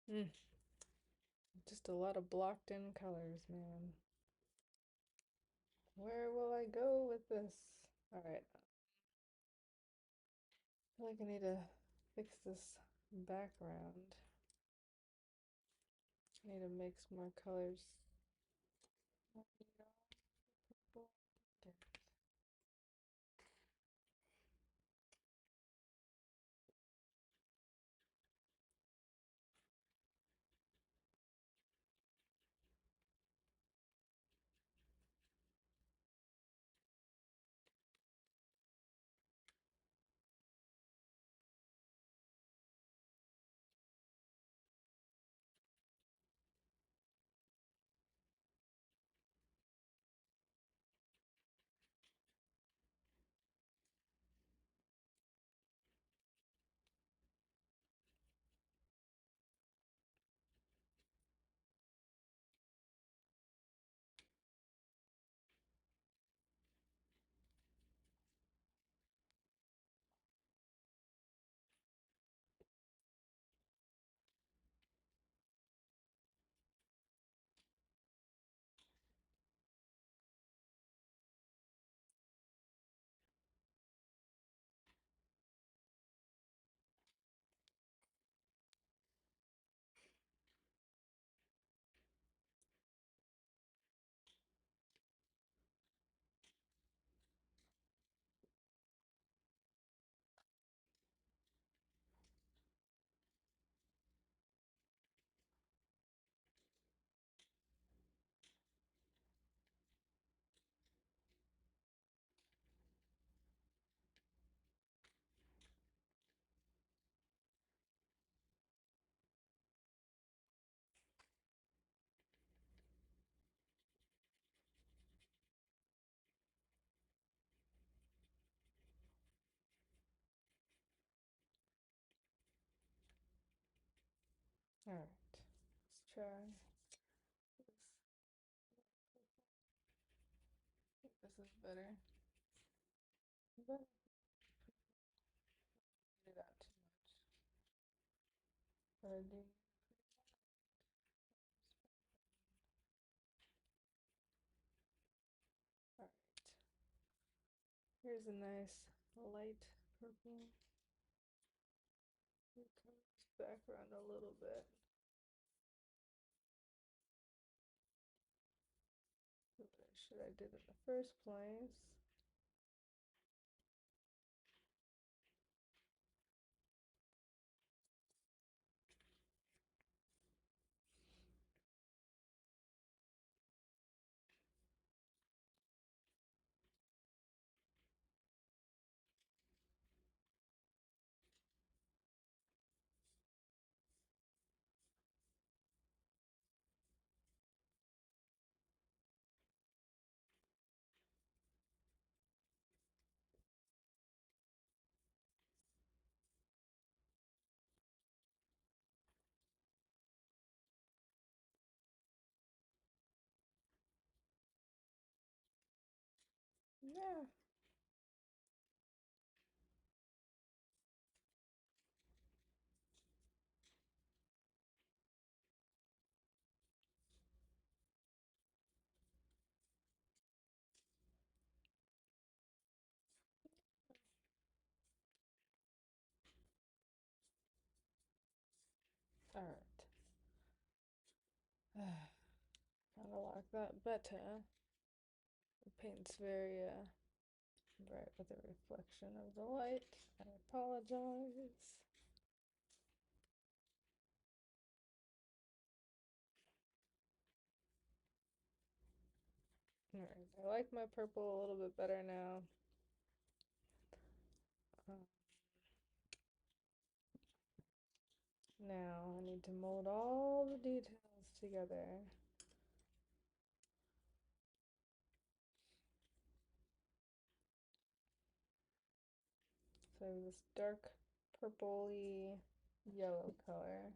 Speaker 1: Mm, just a lot of blocked in colors, man. Where will I go with this? All right, I feel like I need to fix this background. I need to mix more colors. All right, let's try this. I think this is better. But get it out too much. But I do. All right. Here's a nice light purple. Color this background a little bit. What should I did in the first place? Yeah. All right. Kind of like that better. The paint's very bright with the reflection of the light. I apologize. All right. I like my purple a little bit better now. Uh, Now I need to mold all the details together. So this dark purpley yellow color.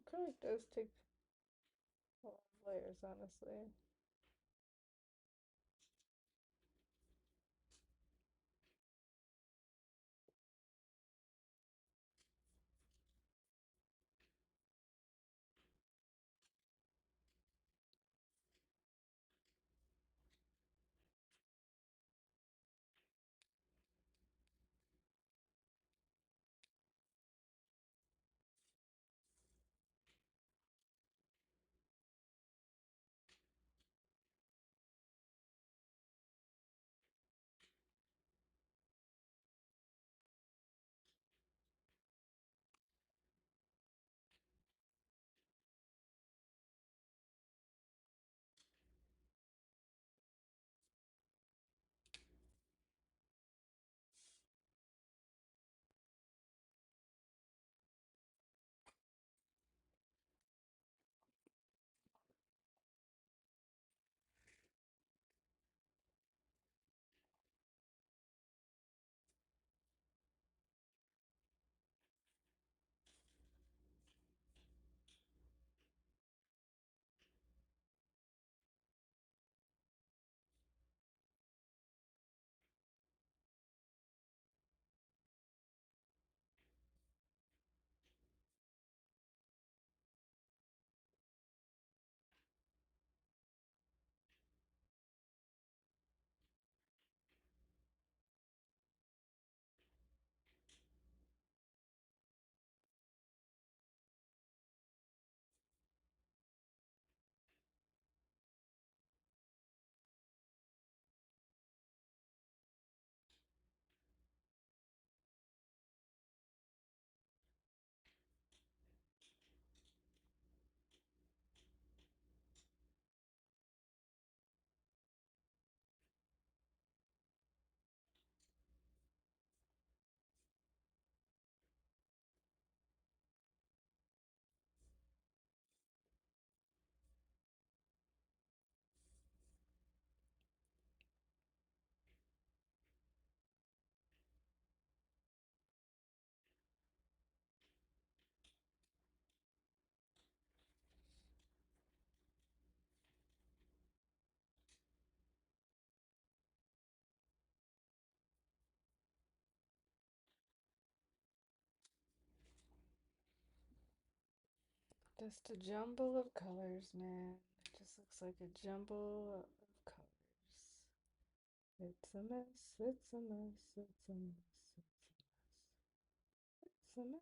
Speaker 1: Acrylic does take a lot of layers, honestly. Just a jumble of colors, man. It just looks like a jumble of colors. It's a mess, it's a mess, it's a mess, it's a mess.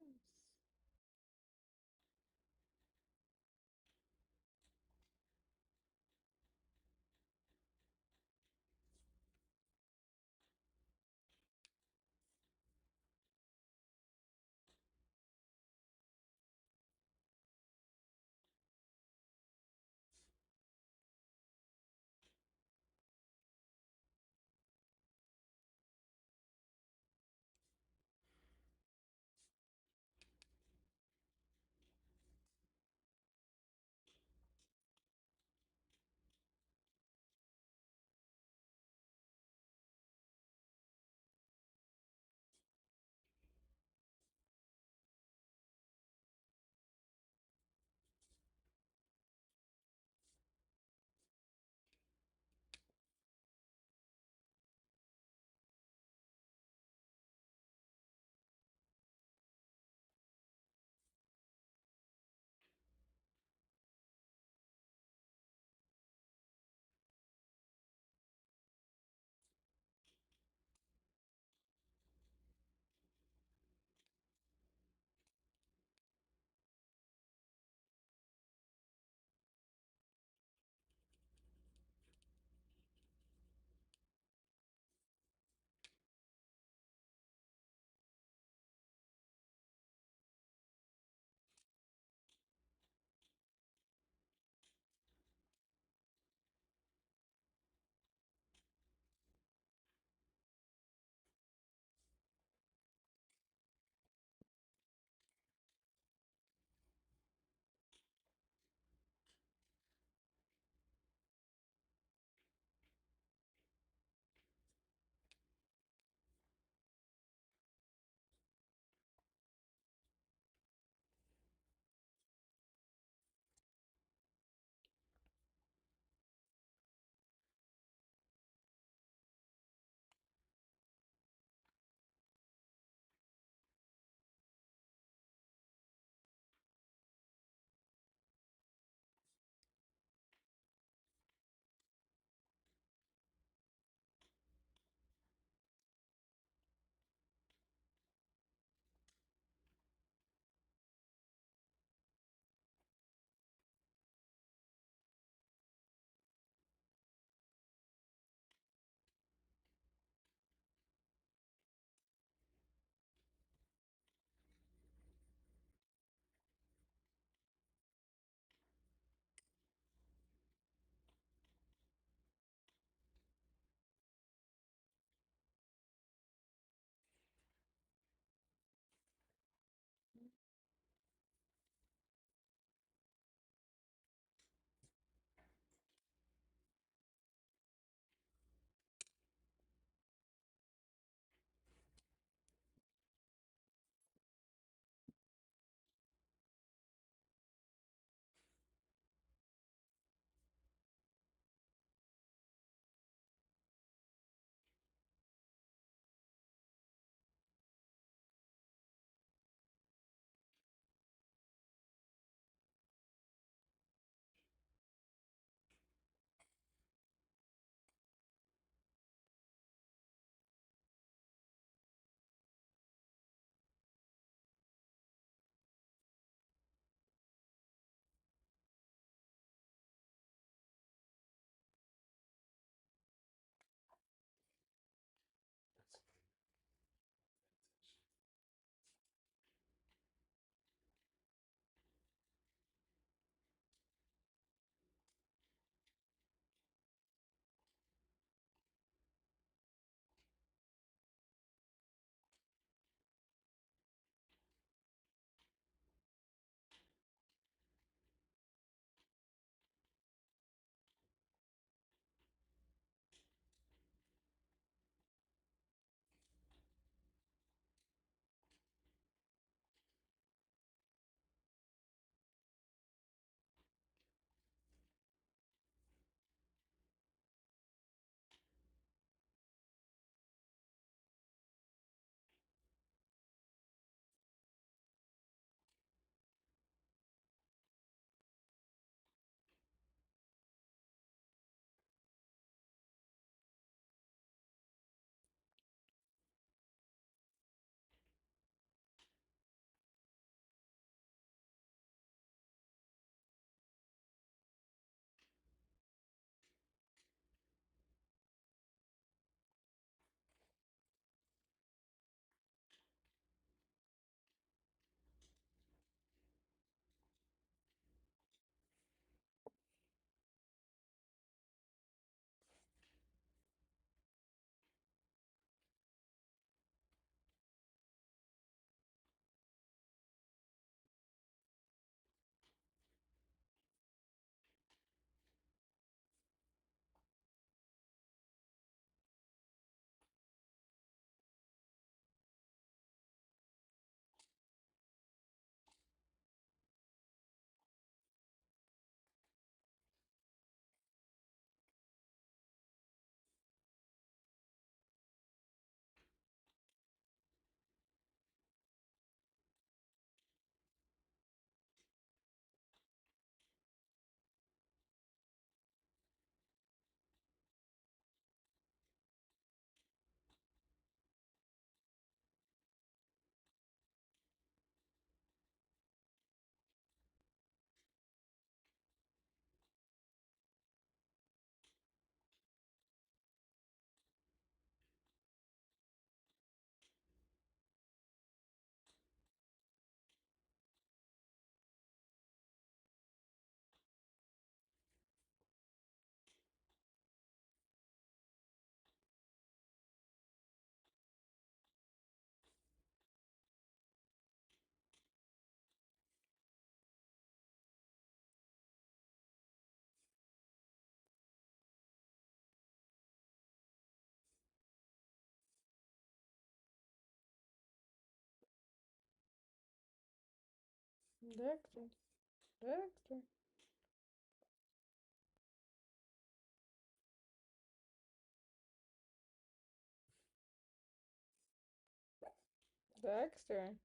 Speaker 1: Dexter. Dexter. Dexter.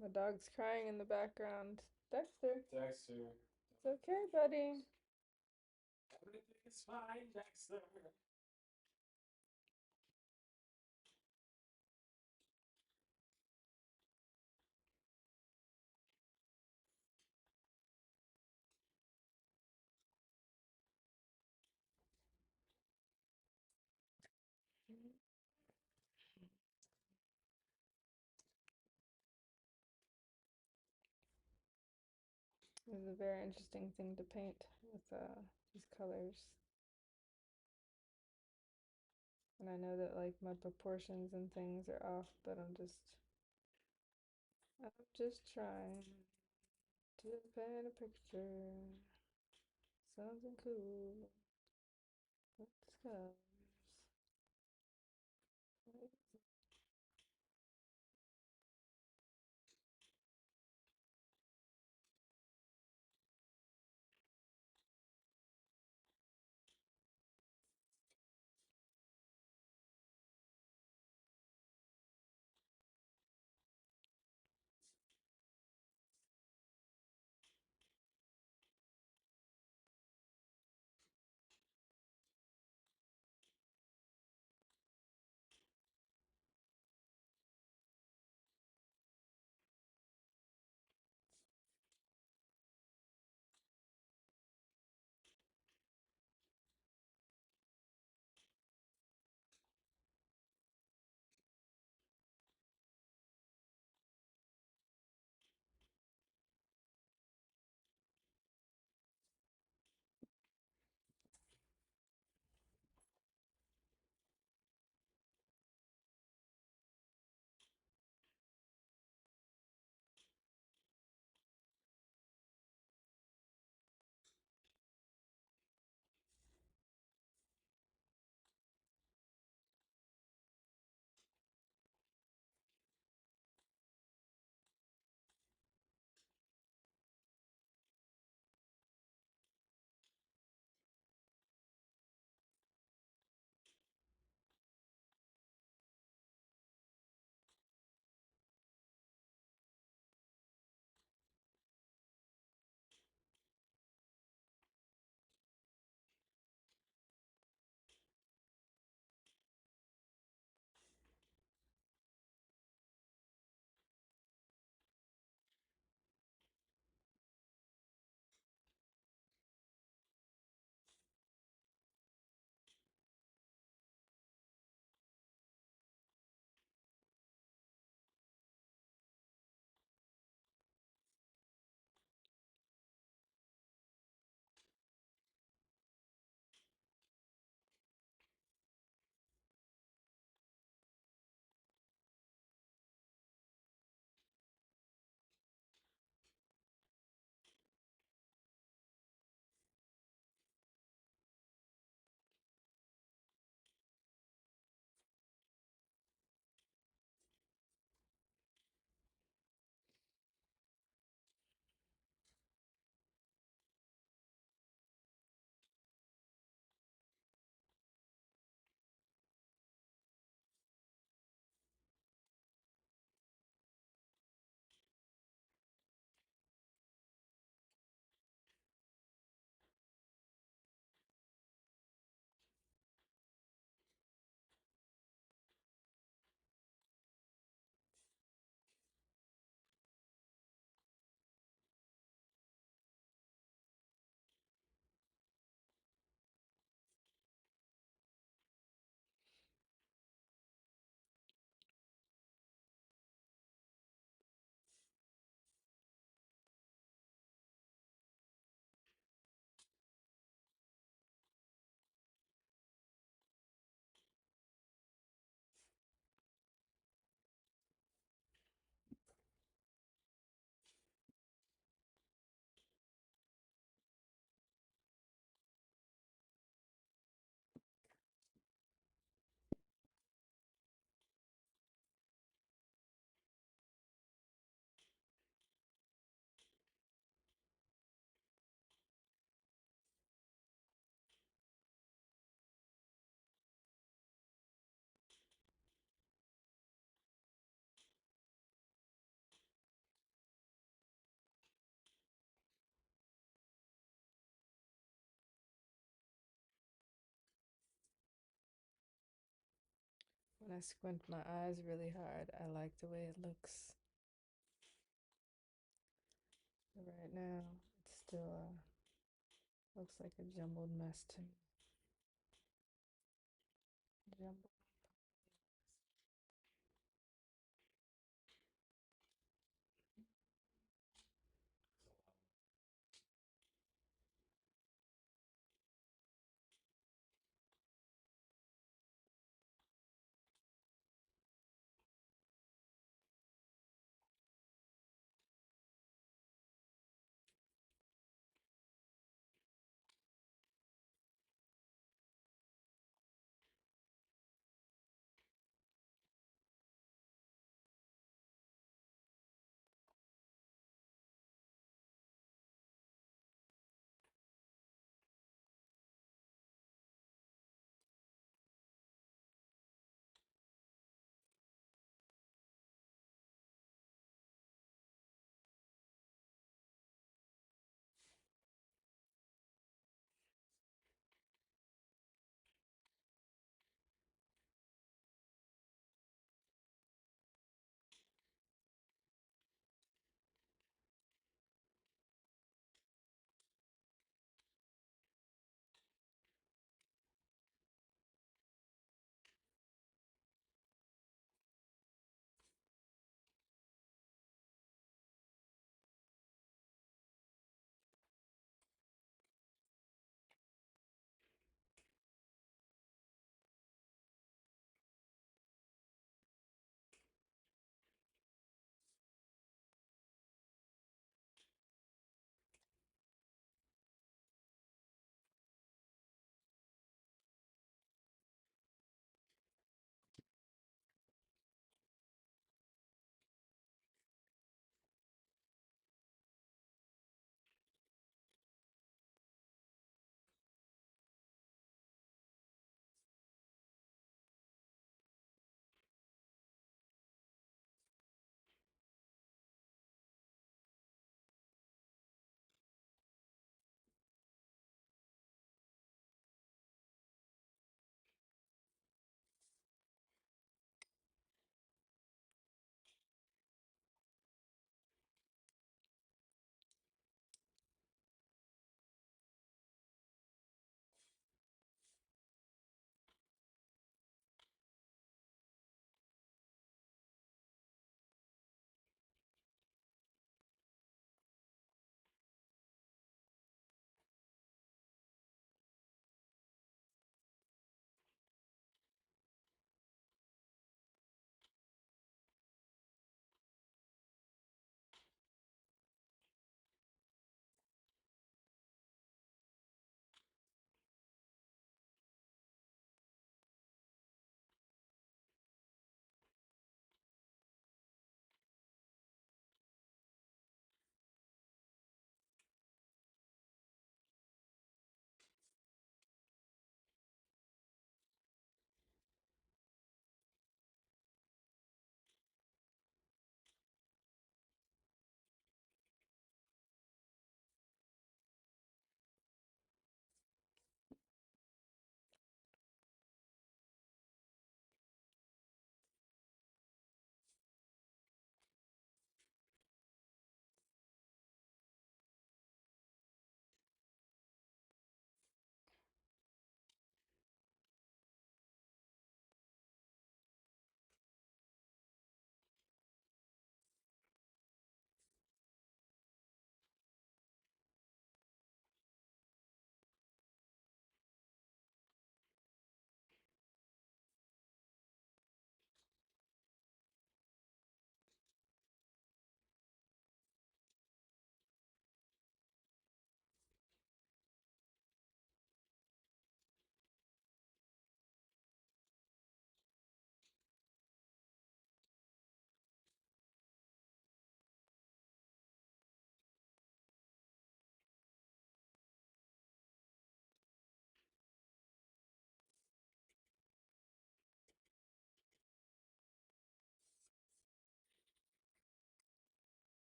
Speaker 1: My dog's crying in the background. Dexter.
Speaker 2: Dexter.
Speaker 1: It's okay, buddy.
Speaker 2: Everything is fine, Dexter.
Speaker 1: This is a very interesting thing to paint with these colors. And I know that like my proportions and things are off, but I'm just trying to paint a picture. Something cool. Let's go. When I squint my eyes really hard, I like the way it looks. But right now, it still looks like a jumbled mess to me. Jumbled.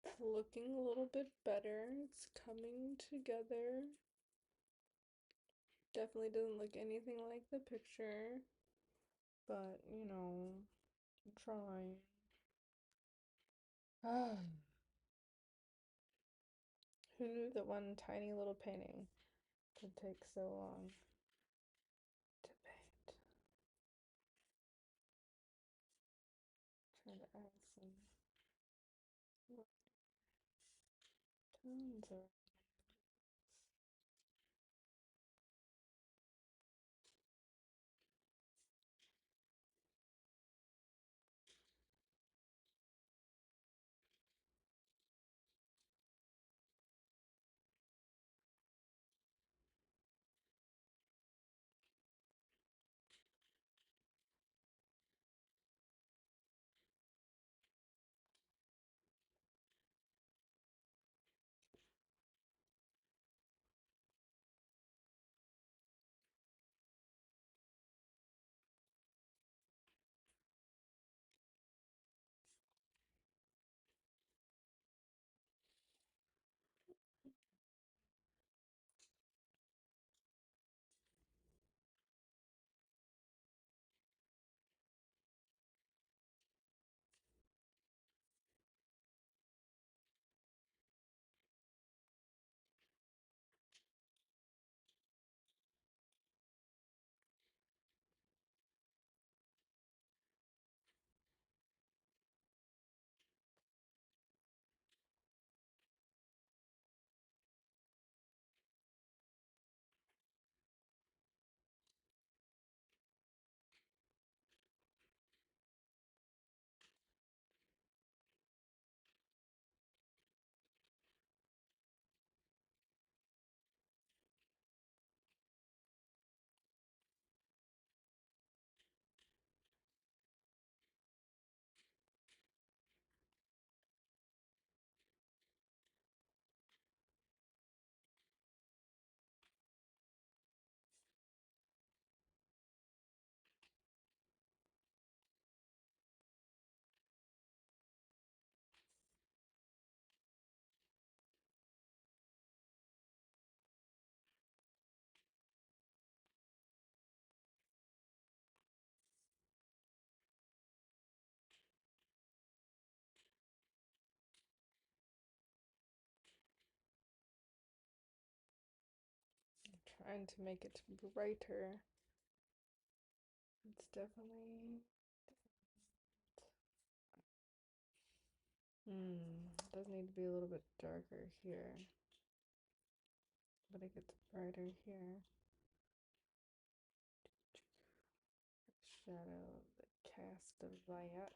Speaker 1: It's looking a little bit better. It's coming together. Definitely doesn't look anything like the picture, but I'm trying. Who knew that one tiny little painting could take so long to paint? Trying to add some tones or trying to make it brighter. It's definitely does need to be a little bit darker here, but it gets brighter here. Shadow, the cast of Viat.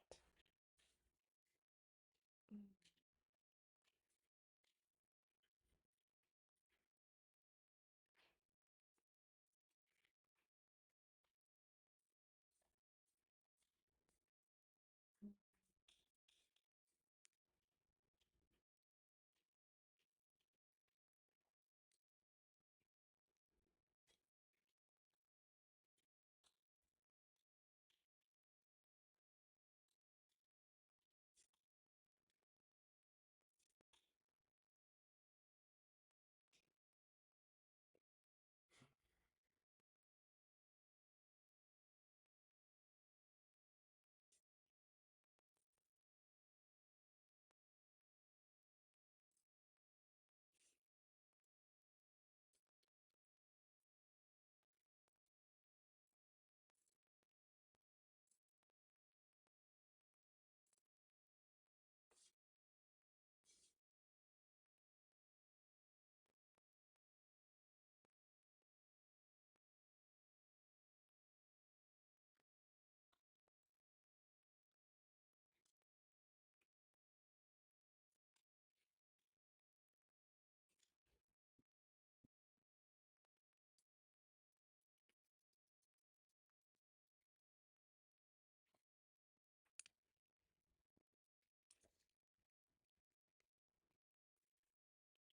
Speaker 1: Mm.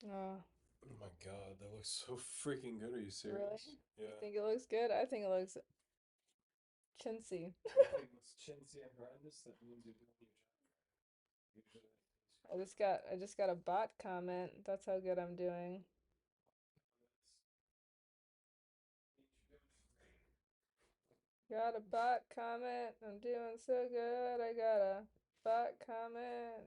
Speaker 1: Oh,
Speaker 2: Oh my God, that looks so freaking good. Are you
Speaker 1: really?
Speaker 2: serious?
Speaker 1: You
Speaker 2: Yeah.
Speaker 1: think it looks good? I think it looks chintzy.
Speaker 2: I think it's chintzy and horrendous. That means you're doing your job.
Speaker 1: I just got a bot comment. That's how good I'm doing. Got a bot comment. I'm doing so good. I got a bot comment.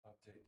Speaker 2: Update.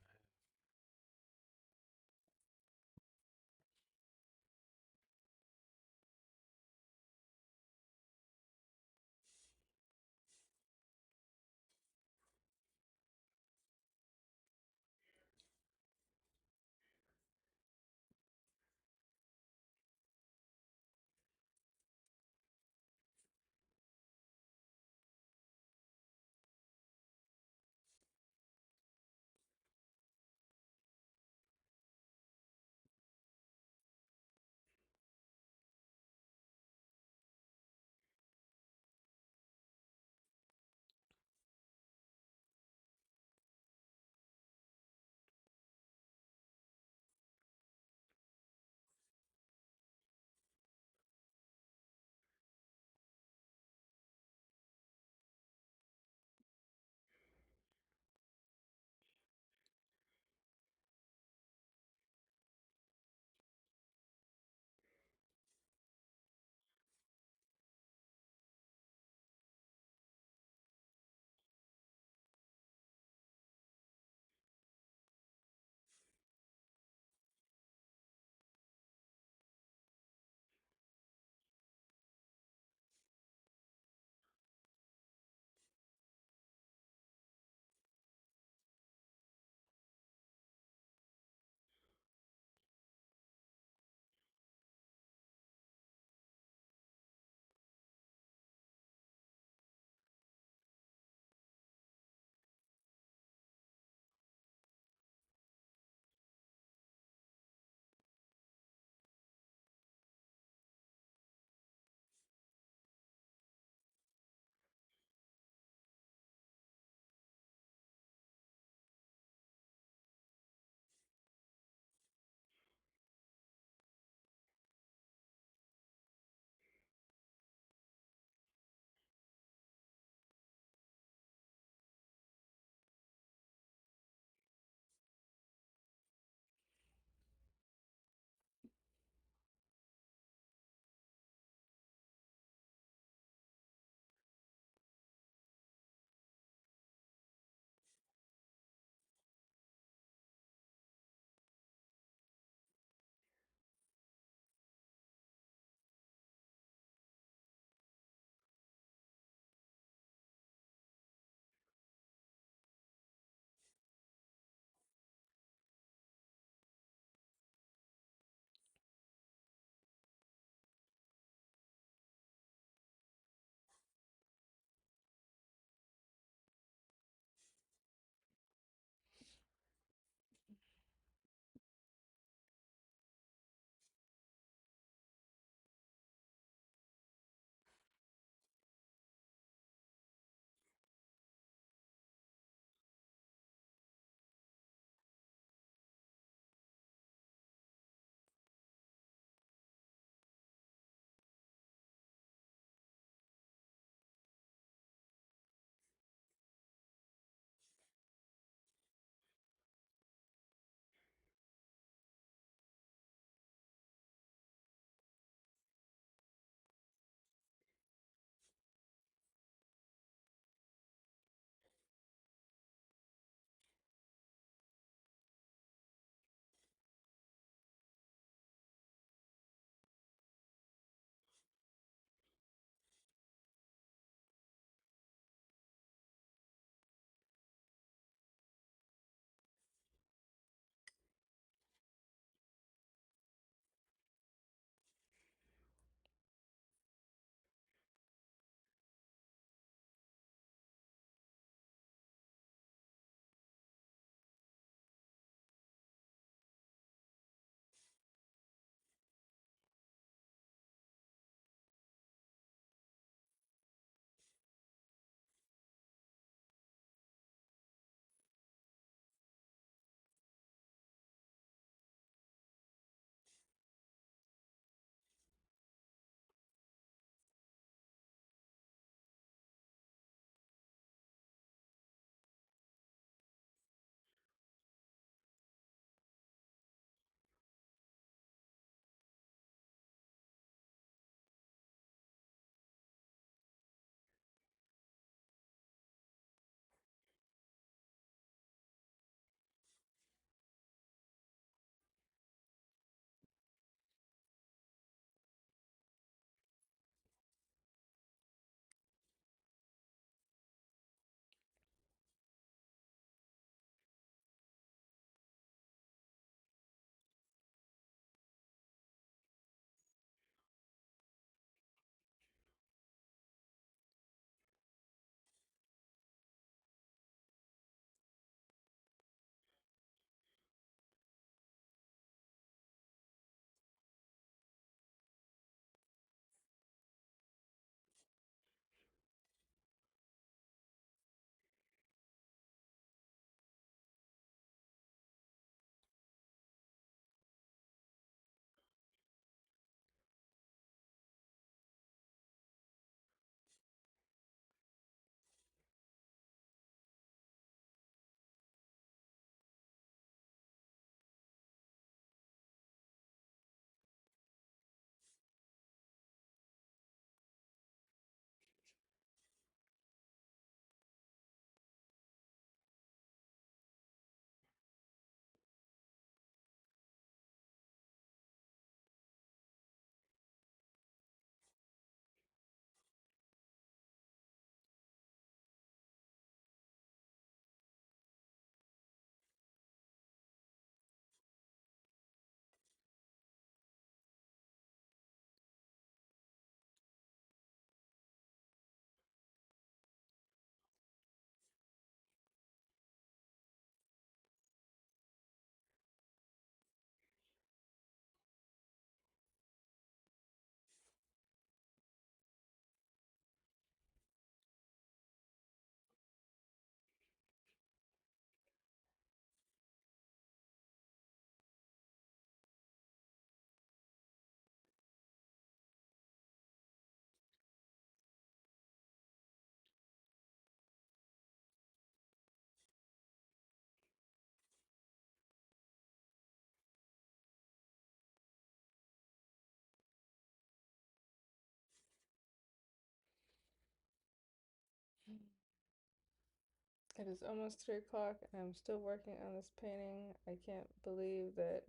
Speaker 1: It is almost 3 o'clock and I'm still working on this painting. I can't believe that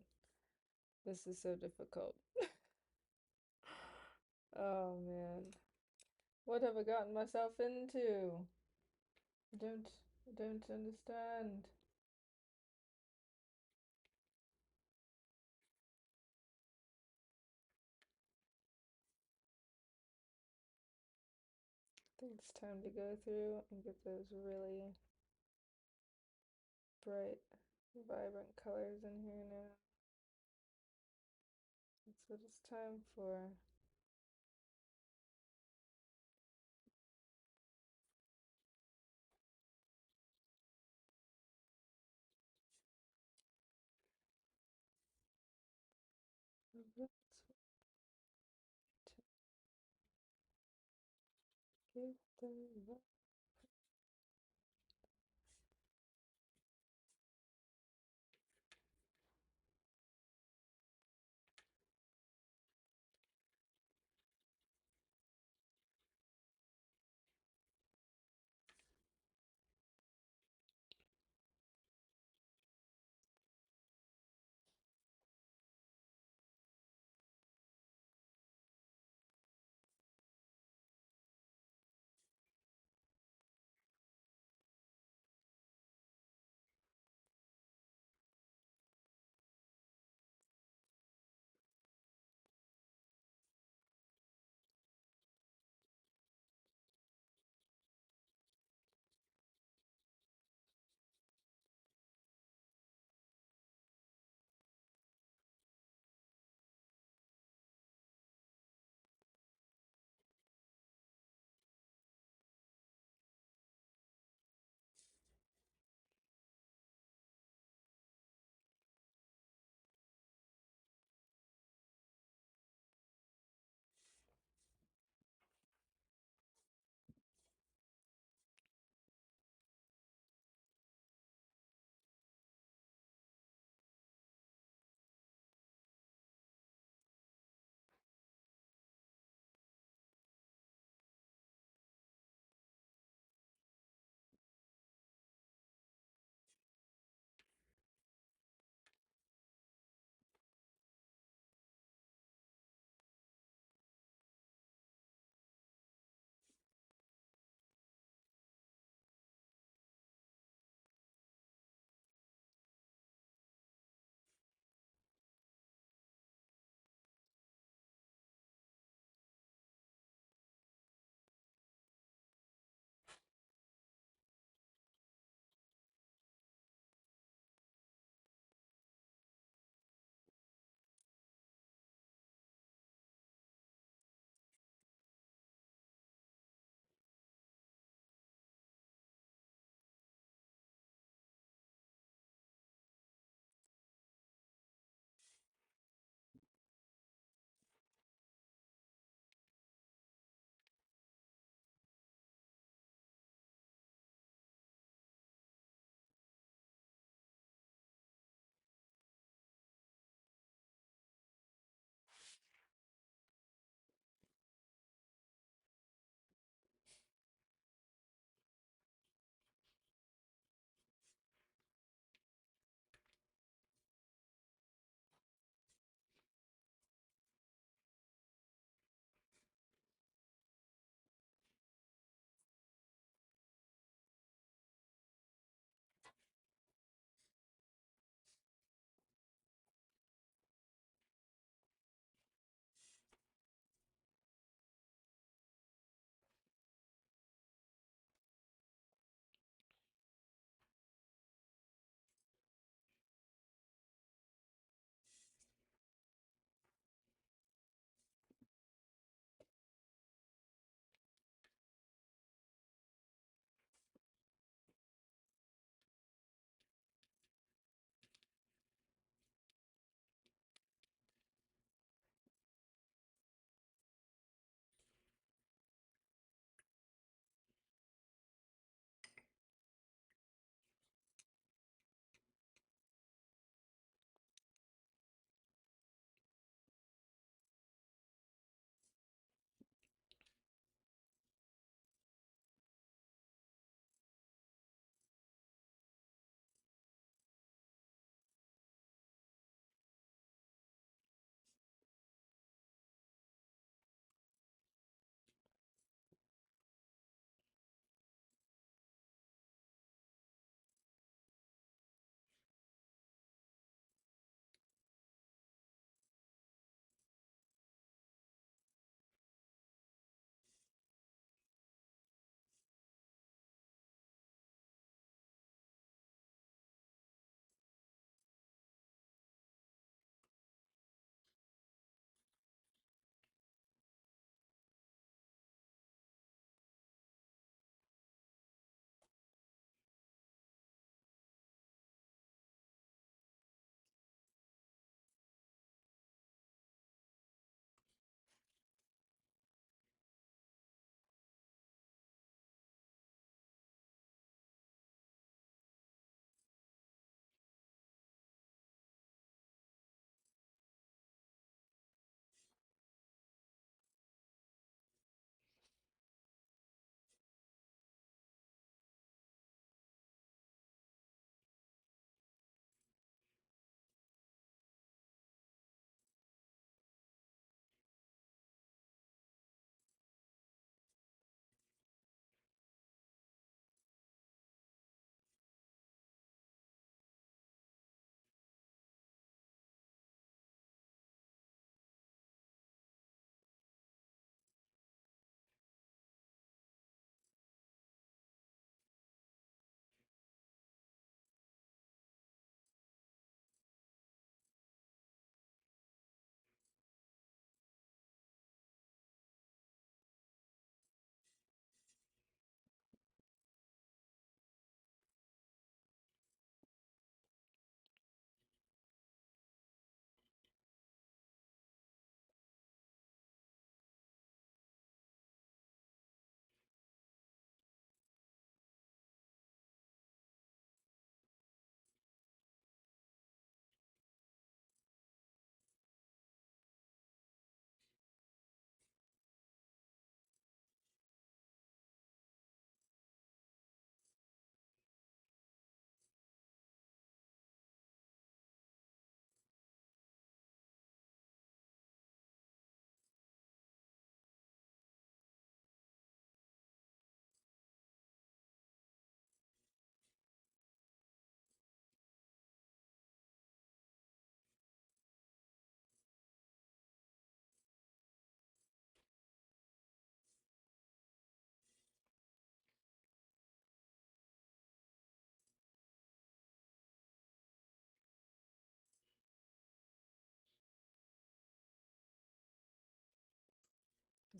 Speaker 1: this is so difficult. Oh man. What have I gotten myself into? I don't understand. I think it's time to go through and get those really bright, vibrant colors in here now. That's what it's time for. That's what to give the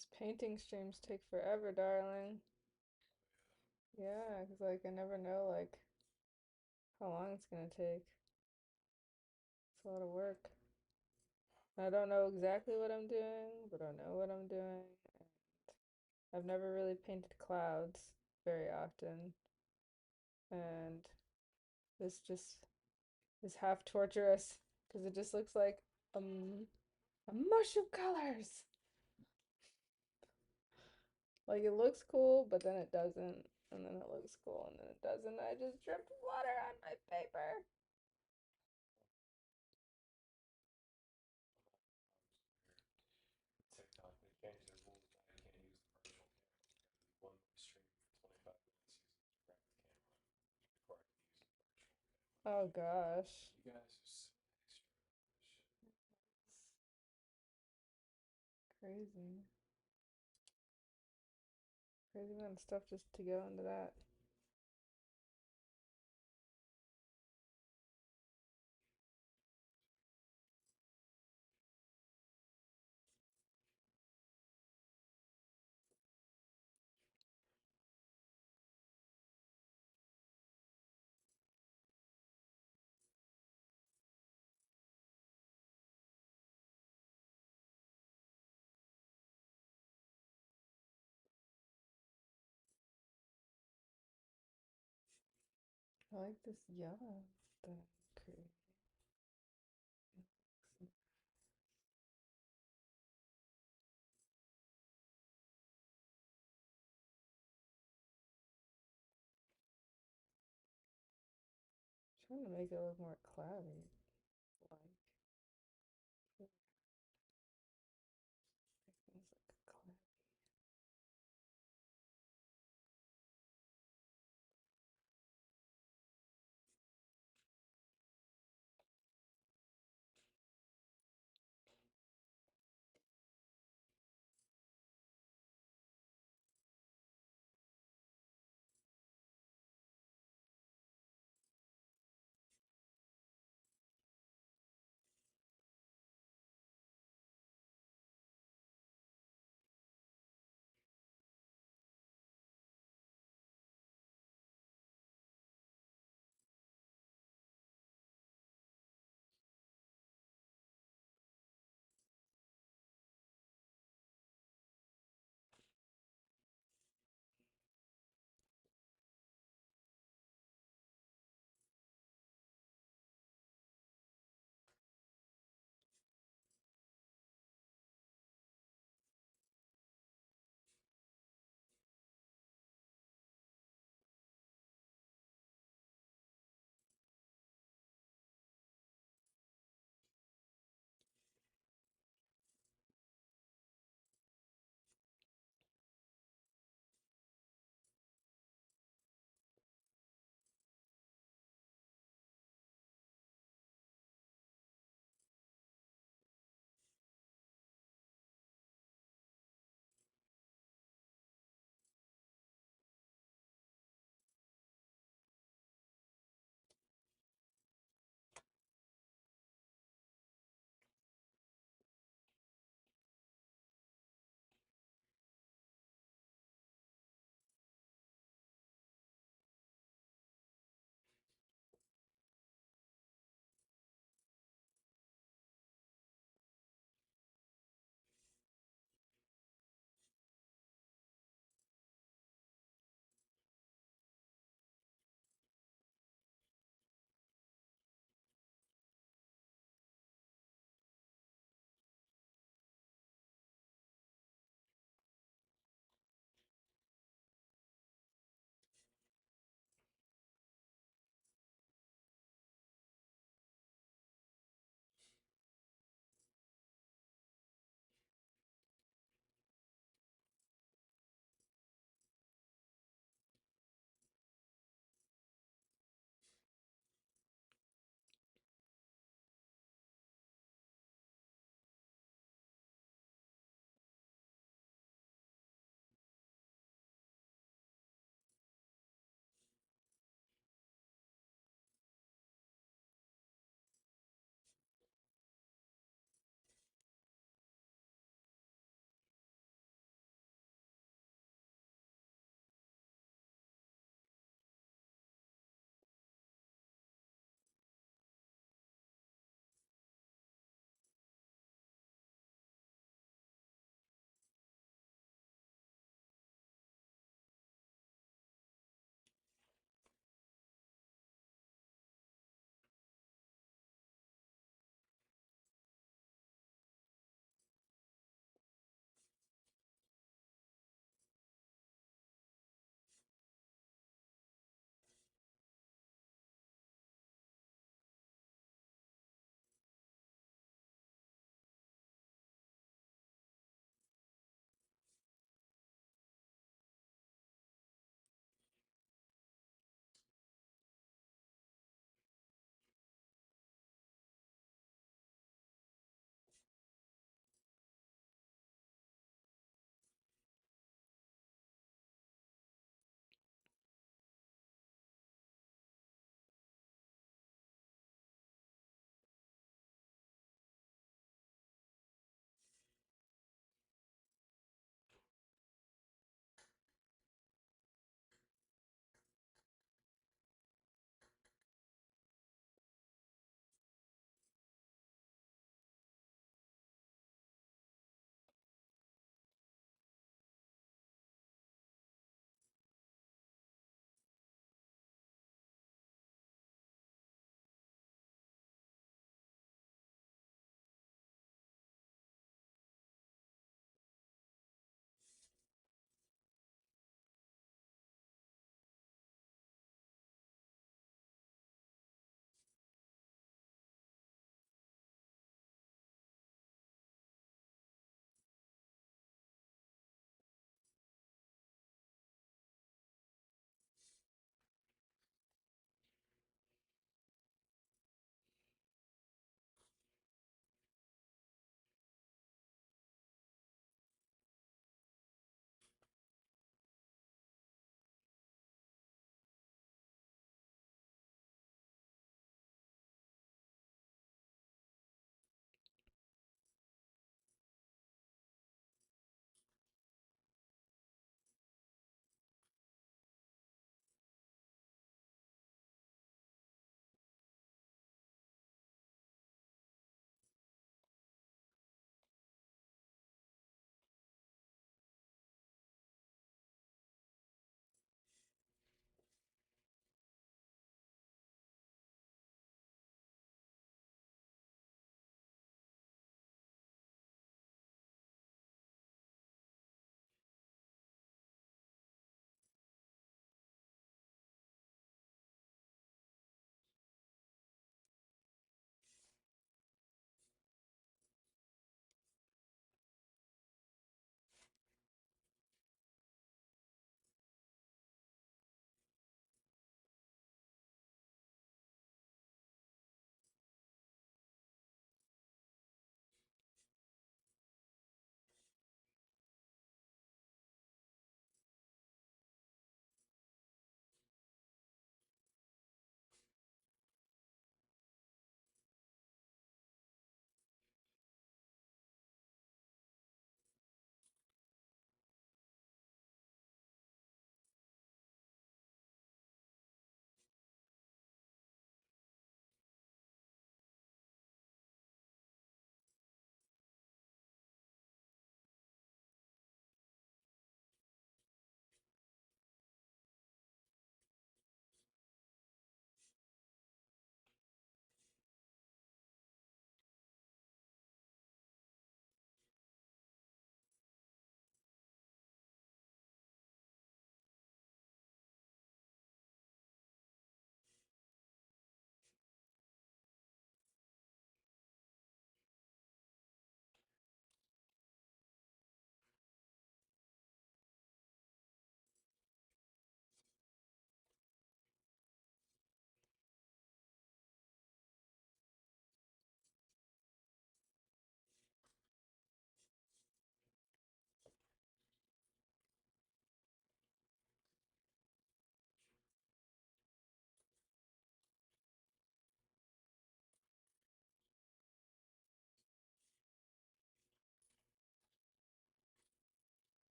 Speaker 1: These painting streams take forever, darling. Yeah, 'cause like I never know like how long it's gonna take. It's a lot of work. I don't know exactly what I'm doing, but I know what I'm doing. I've never really painted clouds very often, and this just is half torturous because it just looks like a mush of colors. Like it looks cool, but then it doesn't, and then it looks cool, and then it doesn't. I just dripped water on my paper.
Speaker 2: TikTok, they changed their rules now. You can't use the virtual camera. One stream for 25 minutes using the direct camera. Required to use the virtual camera.
Speaker 1: Oh gosh.
Speaker 2: You guys are so extra with this shit.
Speaker 1: It's crazy. Crazy amount of stuff just to go into that. I like this yellow that I created. Trying to make it look more cloudy, like make things like cloudy.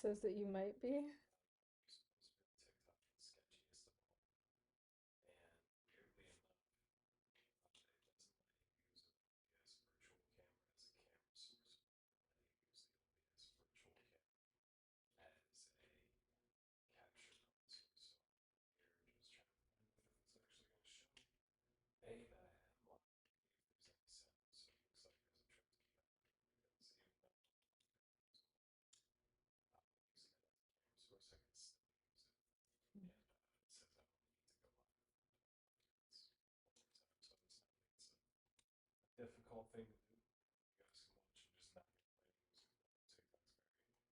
Speaker 1: says that you might be.
Speaker 2: You're supposed to be on TikTok, the sketchiest of all. And weirdly enough, it doesn't let you use an OBS virtual camera as a camera source. Let you use the OBS virtual camera as a capture console. So we're just trying to find out if it's actually going to show A, that I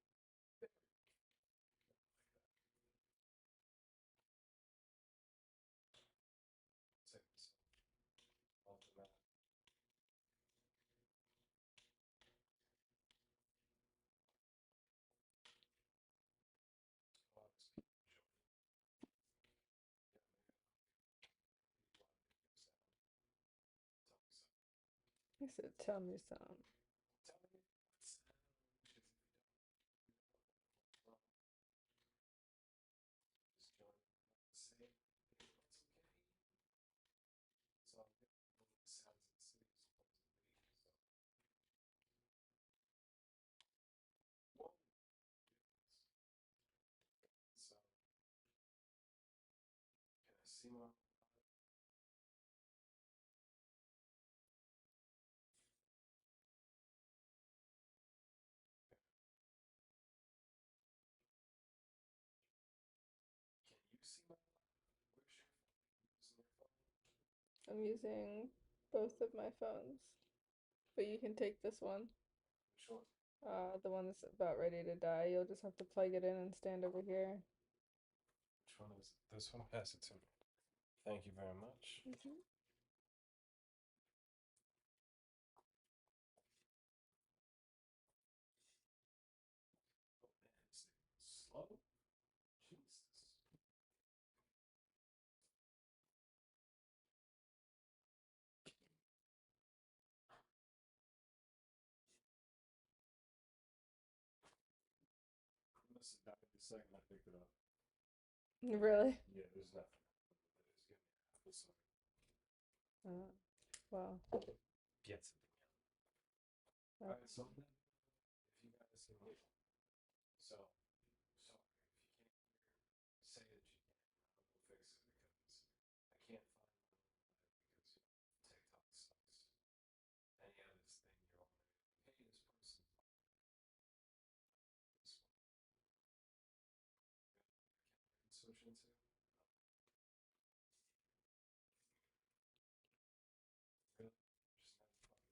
Speaker 2: am live, B, if there's any sound. So it looks like there's a trip to the back because even though I'm using it as a camera source, I can still use it. And it says I only need to go live once one more time. So it's not like it's a difficult thing to do. You guys can watch and just not get playing music. TikTok's very, very like that. Check this out. Off the map. Oh, there's people joining. Yeah, maybe I know people on video sound. Tell me something.
Speaker 1: He said, tell me some.
Speaker 2: Tell me what sound. Because if you don't, you know, well, just join not the same. It's okay. It's all good. One of the sounds in the city is supposed to be. So, whoa. So, can I see my? Can you see my? Where's your phone? Are you using your phone?
Speaker 1: I'm using both of my phones, but you can take this one.
Speaker 2: Which one?
Speaker 1: The one that's about ready to die. You'll just have to plug it in and stand over here.
Speaker 2: Which one is it? This one? Pass it to me. Thank you very much.
Speaker 1: Mm-hmm.
Speaker 2: Oh man, this thing was slow. Jesus. It must have died the second I picked it up.
Speaker 1: Really?
Speaker 2: Yeah, there's nothing. It is giving me apple cider.
Speaker 1: Wow.
Speaker 2: Get something out. Alright, so then, if you guys can hear. So, sorry, if you can't hear, say that you can. I'll go fix it because I can't find my own live because you know, TikTok sucks. Any of this thing, you're only like, hey, this person's live. This one. Can I switch into? Really? Just never fucking know.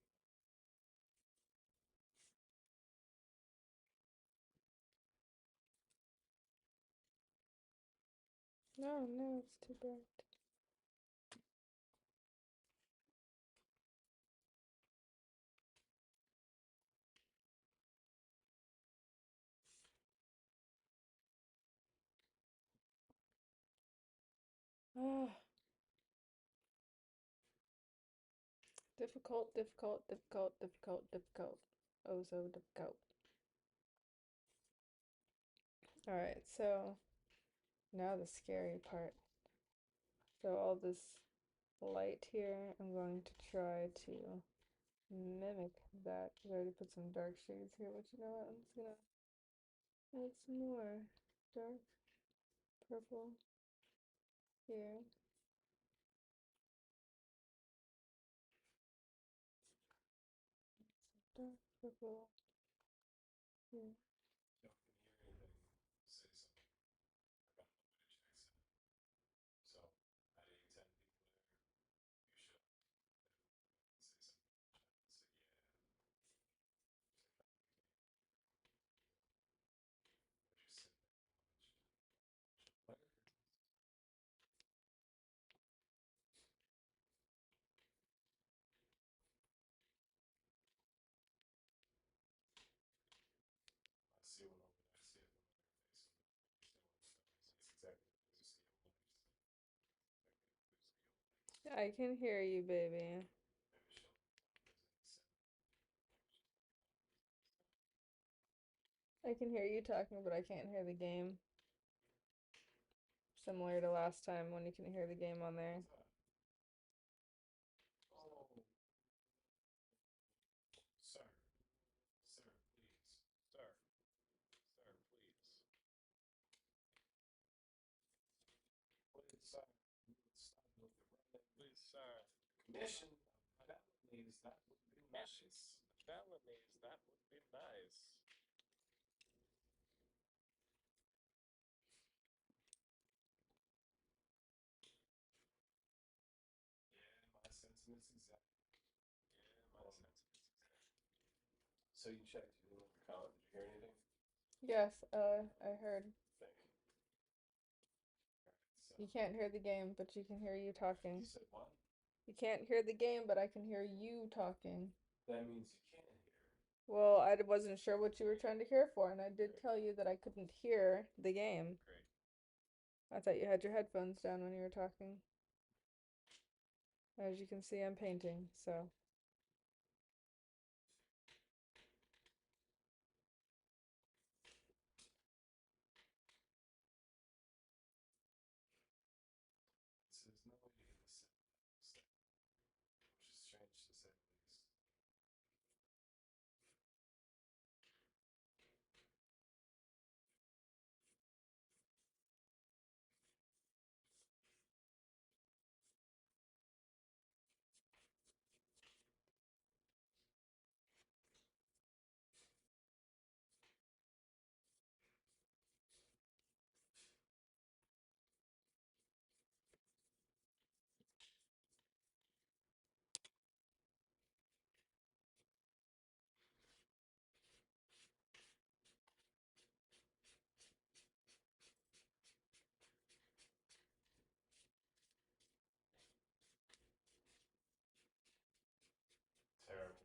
Speaker 1: No, no, it's too bright. Ah, difficult, difficult, difficult, difficult, difficult. Oh, so difficult. All right, so now the scary part. So all this light here, I'm going to try to mimic that. I already put some dark shades here, but you know what? I'm just gonna add some more dark purple here. Some dark purple here.
Speaker 2: If y'all can hear anything, say something. I got nobody checks in. So, out of 10 people there, you should say something in the chat. Say, yeah. Say nothing. Or just sit there and watch. Watch it play. I see one over there. I see a familiar face over there. That's exactly what it is. You see your lights. Exactly what it is. Your lights.
Speaker 1: I can hear you, baby.
Speaker 2: Maybe show me if there's any sound.
Speaker 1: I can hear you talking, but I can't hear the game. Similar to last time when you can hear the game on there.
Speaker 2: Oh, sir, sir, please, sir, sir, please, please, sir, stop with the running, please, sir. Commission of felonies, that would be nice. Felonies, that would be nice. Yeah, my sentiments exactly. Yeah, my sentiments exactly. So you checked, you didn't leave a comment. Did you hear anything?
Speaker 1: Yes, I heard.
Speaker 2: Thank you. Alright, so
Speaker 1: You can't hear the game, but you can hear you talking.
Speaker 2: you said what?
Speaker 1: You can't hear the game, but I can hear you talking.
Speaker 2: That means you can hear.
Speaker 1: Well, I wasn't sure what you were trying to hear for, and I did tell you that I couldn't hear the game.
Speaker 2: Great.
Speaker 1: I thought you had your headphones down when you were talking. As you can see, I'm painting, so.
Speaker 2: So there's no way to get this set, which is strange to say the least. Terrible.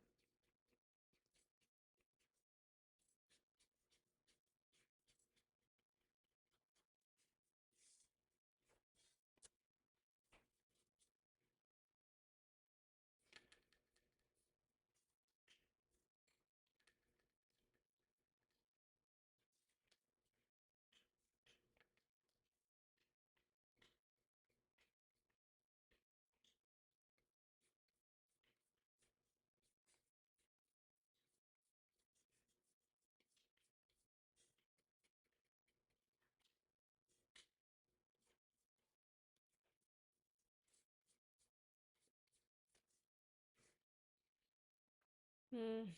Speaker 1: Hmm.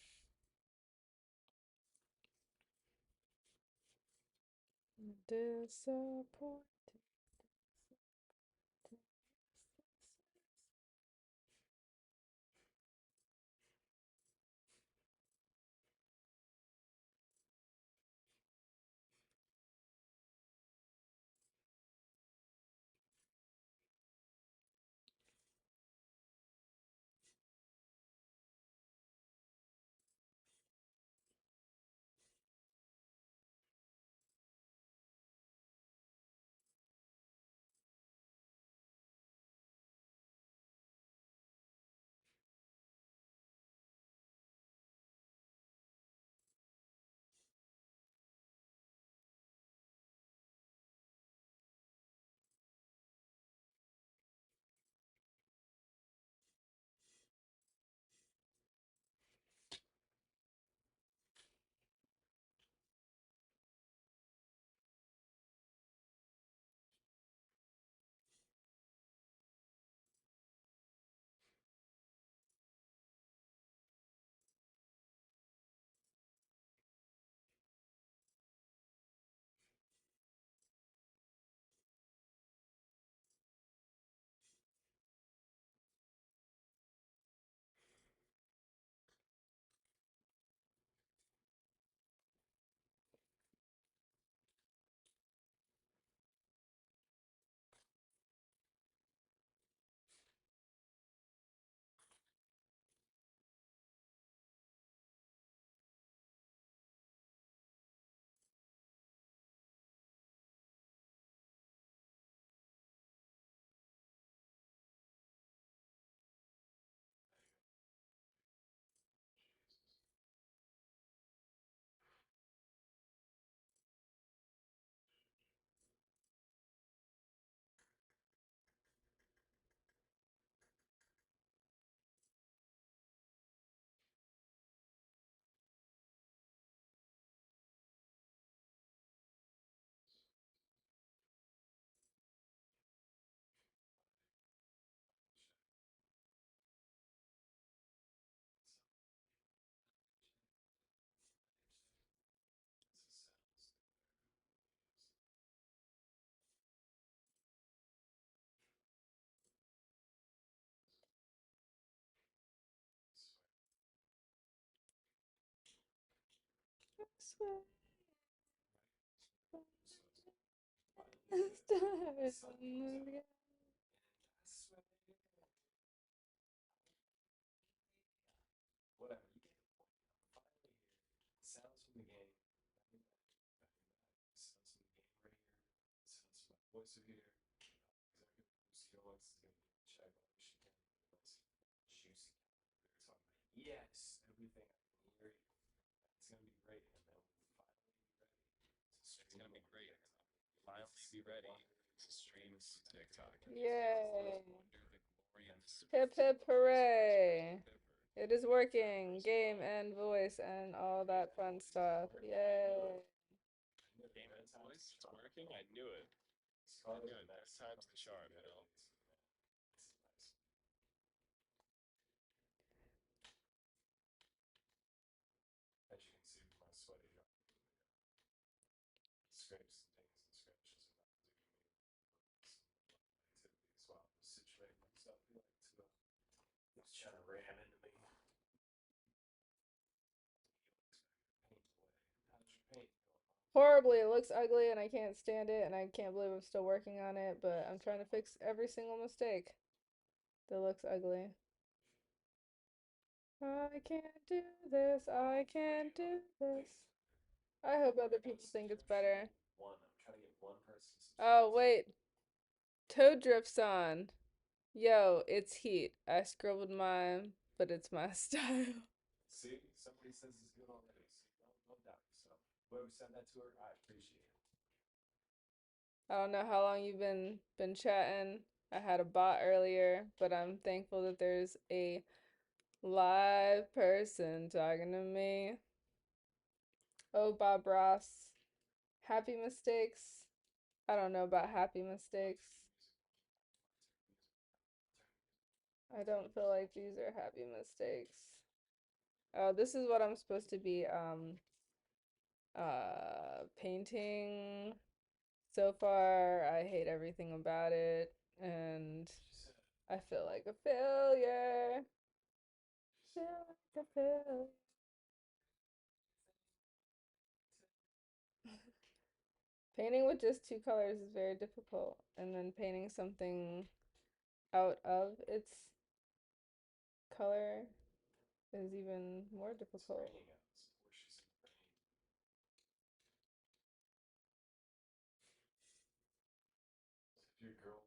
Speaker 1: Disappointed.
Speaker 2: Whatever, you get the point. I'm finally here. Sounds from the game. Sounds from the game right here. Sounds from my voice over here. Exactly what Lucy wants is gonna be check on Michigan. Nice juicy. They're talking about yes, everything I can hear you. It's gonna be great, and then we'll finally be ready to
Speaker 3: It's
Speaker 2: stream
Speaker 3: gonna be
Speaker 2: on
Speaker 3: great.
Speaker 2: TikTok.
Speaker 3: Finally be ready to stream some TikTok.
Speaker 1: Yay.
Speaker 3: Under the glory and the
Speaker 1: Hip
Speaker 3: supremacy of
Speaker 1: hip hooray.
Speaker 3: Pepper.
Speaker 1: It is working. Game and voice and all that fun stuff. Yay.
Speaker 3: Game and voice, it's working. I knew it. Good. Third time's the charm, you know.
Speaker 2: As you can see with my sweaty job, scrapes and dings and scratches are not doing me activity as well. Situate myself like to it's trying to ram into me. Paint away. How's your paint going?
Speaker 1: Horribly. It looks ugly and I can't stand it and I can't believe I'm still working on it, but I'm trying to fix every single mistake that looks ugly. I can't do this. I can't do this. I hope other people think it's better.
Speaker 2: One, I'm trying to get one person.
Speaker 1: Oh, wait. Toe drifts on. Yo, it's heat. I scribbled mine, but it's my style.
Speaker 2: See, somebody says it's good already. So don't doubt yourself. Whoever sent that to her, I appreciate it.
Speaker 1: I don't know how long you've been chatting. I had a bot earlier, but I'm thankful that there's a live person talking to me. Oh, Bob Ross. Happy mistakes. I don't know about happy mistakes. I don't feel like these are happy mistakes. Oh, this is what I'm supposed to be painting. So far, I hate everything about it, and I feel like a failure. Feel like a failure. Painting with just two colors is very difficult, and then painting something out of its color is even more difficult.
Speaker 2: If your girl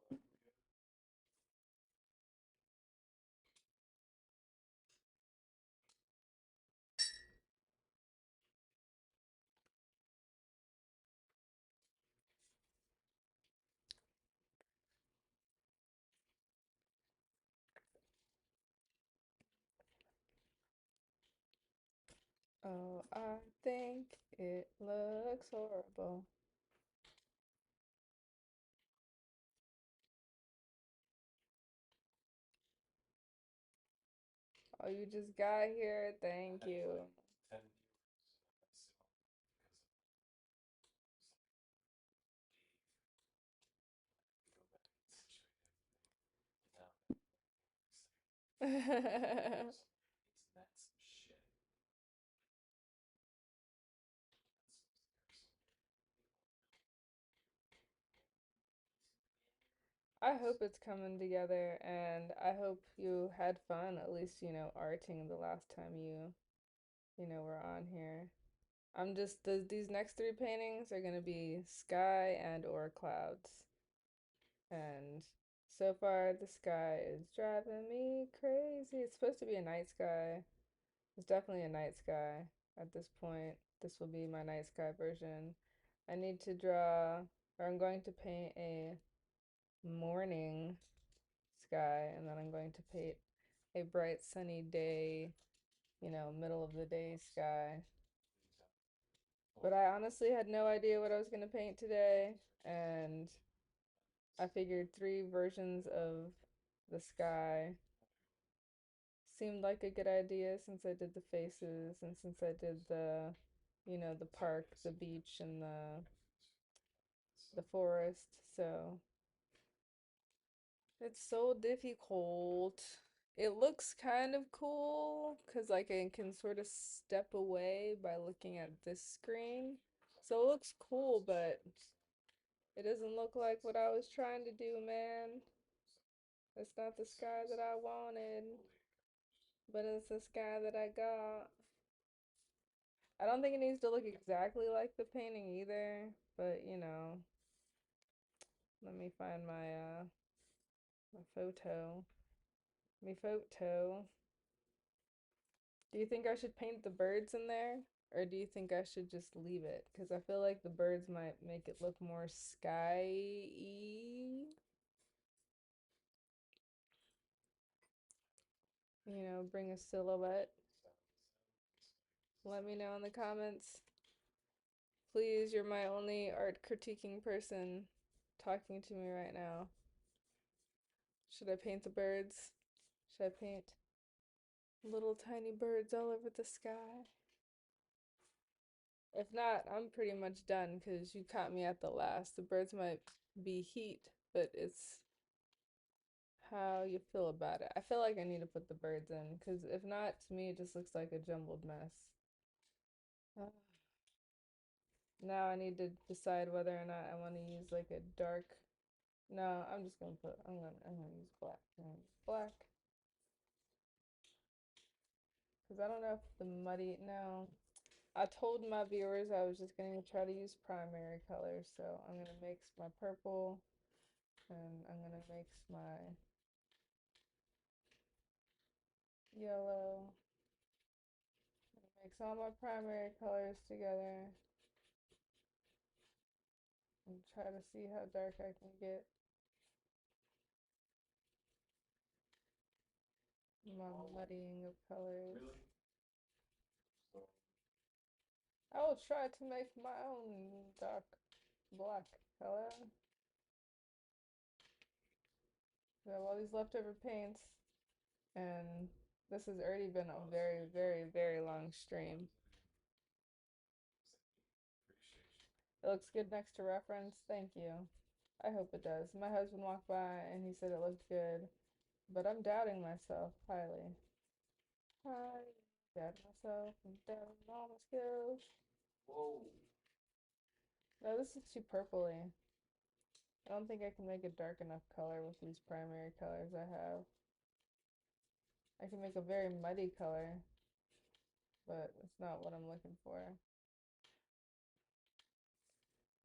Speaker 1: Oh, I think it looks horrible. Oh, you just got here. Thank you.
Speaker 2: 10
Speaker 1: I hope it's coming together, and I hope you had fun, at least, arting the last time were on here. These next three paintings are gonna be sky and or clouds. And so far, the sky is driving me crazy. It's supposed to be a night sky. It's definitely a night sky at this point. This will be my night sky version. I need to draw, or I'm going to paint a morning sky, and then I'm going to paint a bright sunny day, middle of the day sky. But I honestly had no idea what I was going to paint today, and I figured three versions of the sky seemed like a good idea since I did the faces and since I did the park, the beach, and the forest. So it's so difficult. it looks kind of cool because like I can sort of step away by looking at this screen. So it looks cool, but it doesn't look like what I was trying to do, man. It's not the sky that I wanted, but it's the sky that I got. I don't think it needs to look exactly like the painting either, but you know, let me find my photo. Me photo. Do you think I should paint the birds in there? Or do you think I should just leave it? Because I feel like the birds might make it look more sky-y. You know, bring a silhouette. Let me know in the comments. Please, you're my only art critiquing person talking to me right now. Should I paint the birds? Should I paint little tiny birds all over the sky? If not, I'm pretty much done because you caught me at the last. The birds might be heat, but it's how you feel about it. I feel like I need to put the birds in because if not, to me, it just looks like a jumbled mess. Uh, Now I need to decide whether or not I want to use like a dark. No, I'm just gonna put. I'm gonna use black. I'm gonna use black because I don't know if the muddy. No, I told my viewers I was just gonna try to use primary colors, so I'm gonna mix my purple and I'm gonna mix my yellow. Mix all my primary colors together and try to see how dark I can get my muddying of colors. I will try to make my own dark black color. We have all these leftover paints, and this has already been a very, very, very long stream. It looks good next to reference. Thank you. I hope it does. My husband walked by and he said it looked good, but I'm doubting myself highly. I doubt myself and doubting all my skills.
Speaker 2: Whoa.
Speaker 1: No, this is too purpley. I don't think I can make a dark enough color with these primary colors I have. I can make a very muddy color, but it's not what I'm looking for.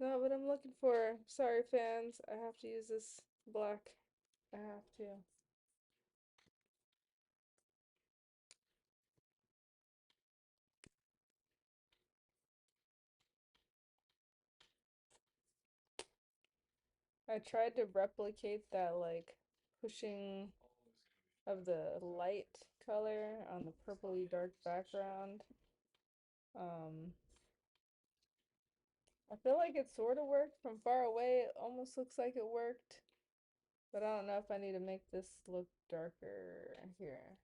Speaker 1: Not what I'm looking for. Sorry, fans. I have to use this black. I have to. I tried to replicate that, like, pushing of the light color on the purpley dark background. Um, I feel like it sort of worked from far away. It almost looks like it worked, but I don't know if I need to make this look darker here.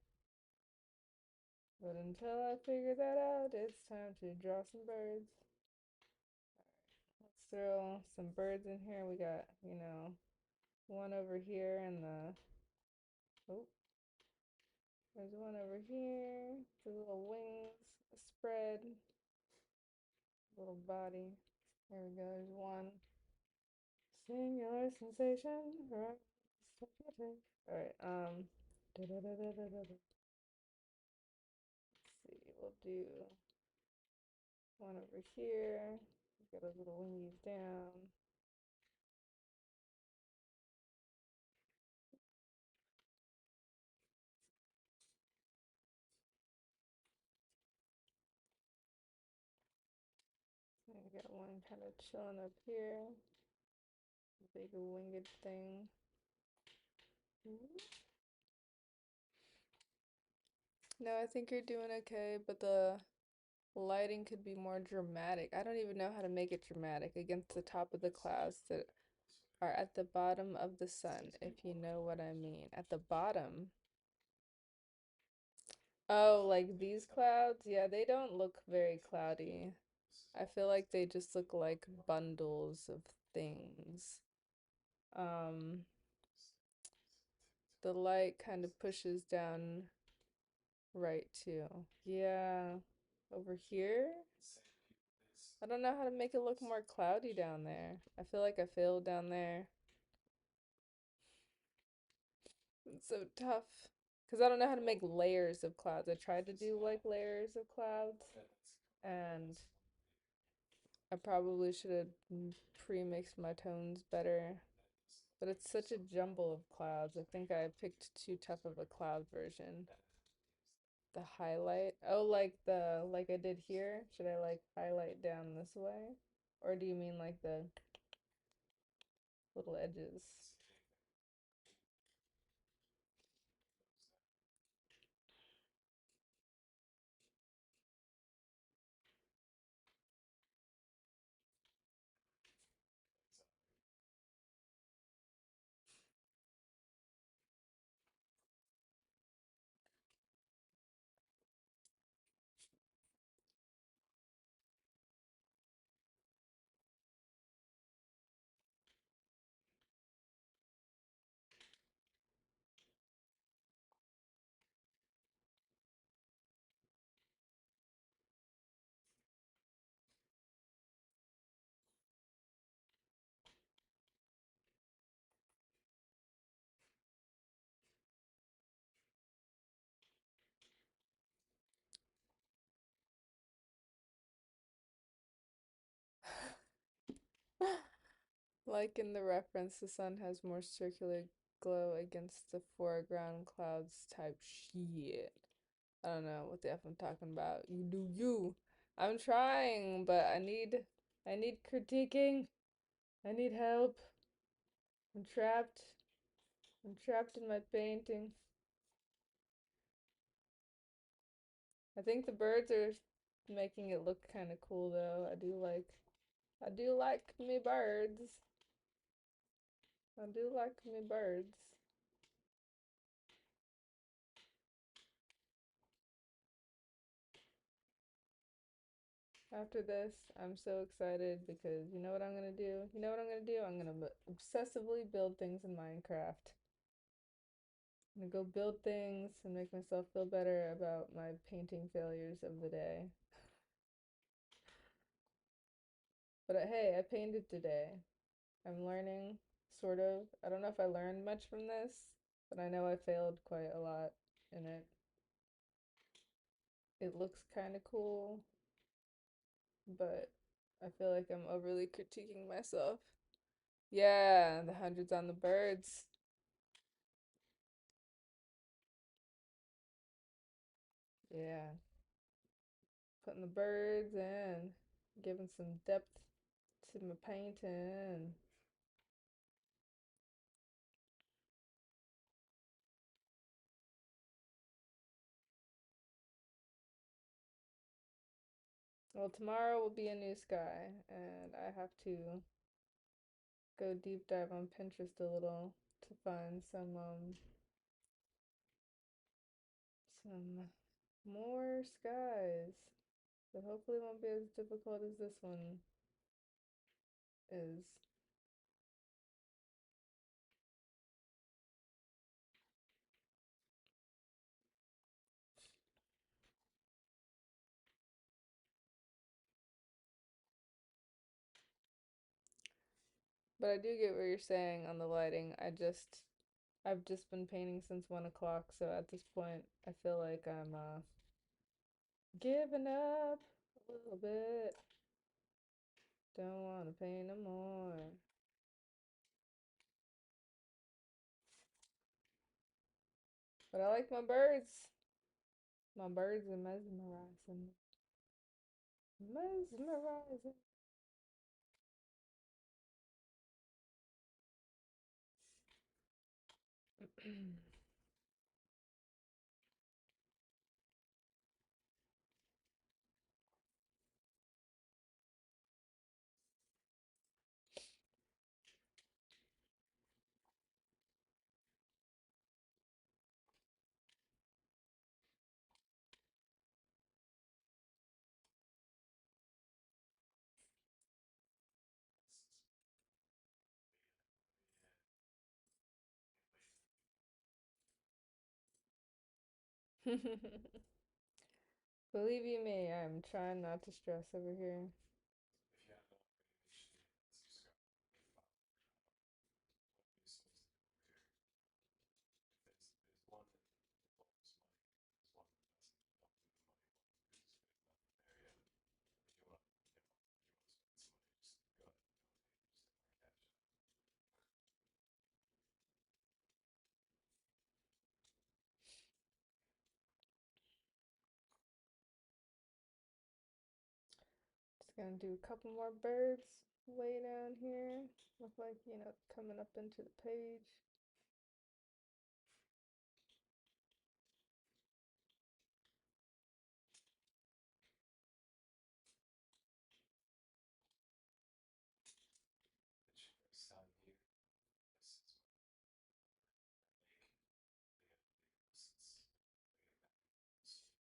Speaker 1: But until I figure that out, it's time to draw some birds. Let's throw some birds in here. We got, you know, one over here and oh, there's one over here. The little wings spread, little body. There we go. There's one. Singular sensation, right? All right. Let's see. We'll do one over here. Get a little wingies down. And we got one kind of chilling up here. Big winged thing. No, I think you're doing okay, but the lighting could be more dramatic. I don't even know how to make it dramatic against the top of the clouds that are at the bottom of the sun, if you know what I mean. At the bottom. Oh, like these clouds? Yeah, they don't look very cloudy. I feel like they just look like bundles of things. Um, the light kind of pushes down right too. Yeah. Over here, I don't know how to make it look more cloudy down there. I feel like I failed down there. It's so tough. Because I don't know how to make layers of clouds. I tried to do like layers of clouds, and I probably should have pre-mixed my tones better. But it's such a jumble of clouds. I think I picked too tough of a cloud version. The highlight. Oh, like I did here. Should I like highlight down this way? Or do you mean like the little edges? Like in the reference, the sun has more circular glow against the foreground clouds type shit. I don't know what the F I'm talking about. You do you. I'm trying, but I need critiquing. I need help. I'm trapped. I'm trapped in my painting. I think the birds are making it look kind of cool though. I do like me birds. I do like me birds. After this, I'm so excited because you know what I'm gonna do? You know what I'm gonna do? I'm gonna obsessively build things in Minecraft. I'm gonna go build things and make myself feel better about my painting failures of the day. But hey, I painted today. I'm learning, sort of. I don't know if I learned much from this, but I know I failed quite a lot in it. It looks kind of cool, but I feel like I'm overly critiquing myself. Yeah, the hundreds on the birds. Yeah, putting the birds in, giving some depth to my painting. Well, tomorrow will be a new sky, and I have to go deep dive on Pinterest a little to find some more skies. But hopefully it won't be as difficult as this one is. But I do get what you're saying on the lighting. I've just been painting since 1 o'clock, so at this point I feel like I'm giving up a little bit. Don't want to paint no more. But I like my birds. My birds are mesmerizing. Mesmerizing. Believe you me, I'm trying not to stress over here.
Speaker 3: If you have no motivation, subscribe. There's one that involves money. There's one that doesn't. Don't do the money one because it's not there yet. If you want, if you want to spend some money, just go ahead and donate. Just hit my cash app.
Speaker 1: Just gonna do a couple more birds way down here. Look like, coming up into the page.
Speaker 3: It's your first time here. This is what I make. They have big lists.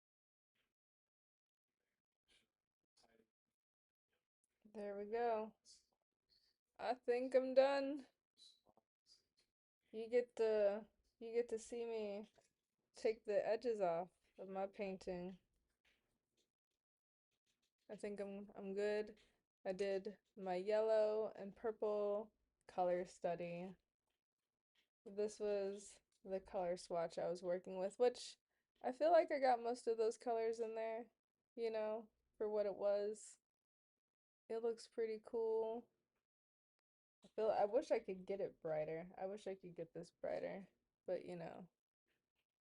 Speaker 3: Tidy.
Speaker 1: There we go. I think I'm done. You get to you get to see me take the edges off of my painting. I think I'm good. I did my yellow and purple color study. This was the color swatch I was working with, which I feel like I got most of those colors in there, for what it was. It looks pretty cool. I wish I could get it brighter. I wish I could get this brighter, but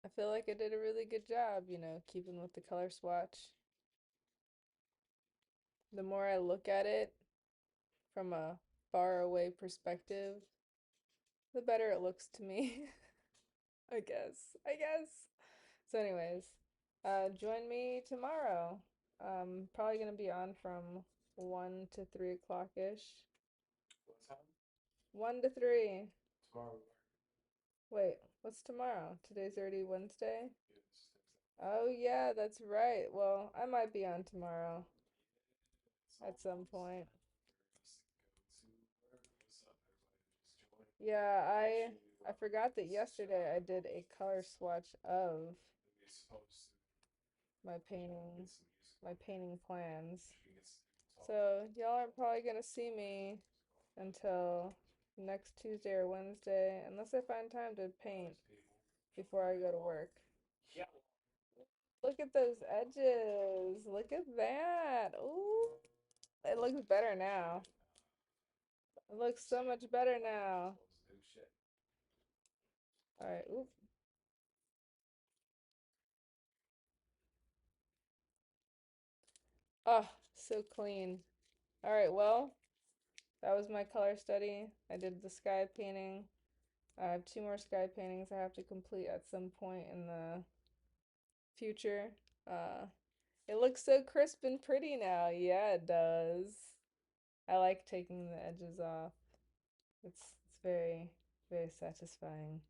Speaker 1: I feel like I did a really good job, keeping with the color swatch. The more I look at it from a far away perspective, the better it looks to me. I guess. I guess. So anyways, join me tomorrow. Probably gonna be on from 1 to 3 o'clock ish.
Speaker 3: What time?
Speaker 1: 1 to 3.
Speaker 3: Tomorrow.
Speaker 1: Wait, what's tomorrow? Today's already Wednesday?
Speaker 3: Yes.
Speaker 1: Oh yeah, that's right. Well, I might be on tomorrow at some point. Yeah, I forgot that yesterday I did a color swatch of my painting plans. So y'all aren't probably gonna see me until next Tuesday or Wednesday, unless I find time to paint before I go to work. Look at those edges. Look at that. Ooh, it looks better now. It looks so much better now. All right. Oop. Oh, so clean. All right. Well, that was my color study. I did the sky painting. I have 2 more sky paintings I have to complete at some point in the future. Uh, it looks so crisp and pretty now. Yeah, it does. I like taking the edges off. It's very, very satisfying.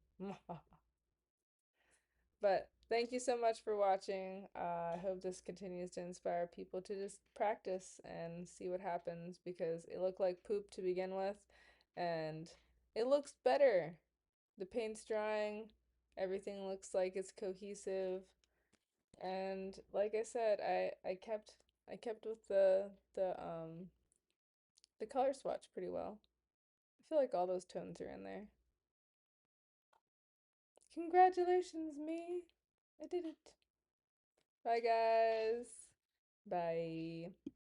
Speaker 1: But thank you so much for watching. I hope this continues to inspire people to just practice and see what happens, because it looked like poop to begin with, and it looks better. The paint's drying, everything looks like it's cohesive, and like I said, I kept with the color swatch pretty well. I feel like all those tones are in there. Congratulations, me. I did it. Bye, guys. Bye.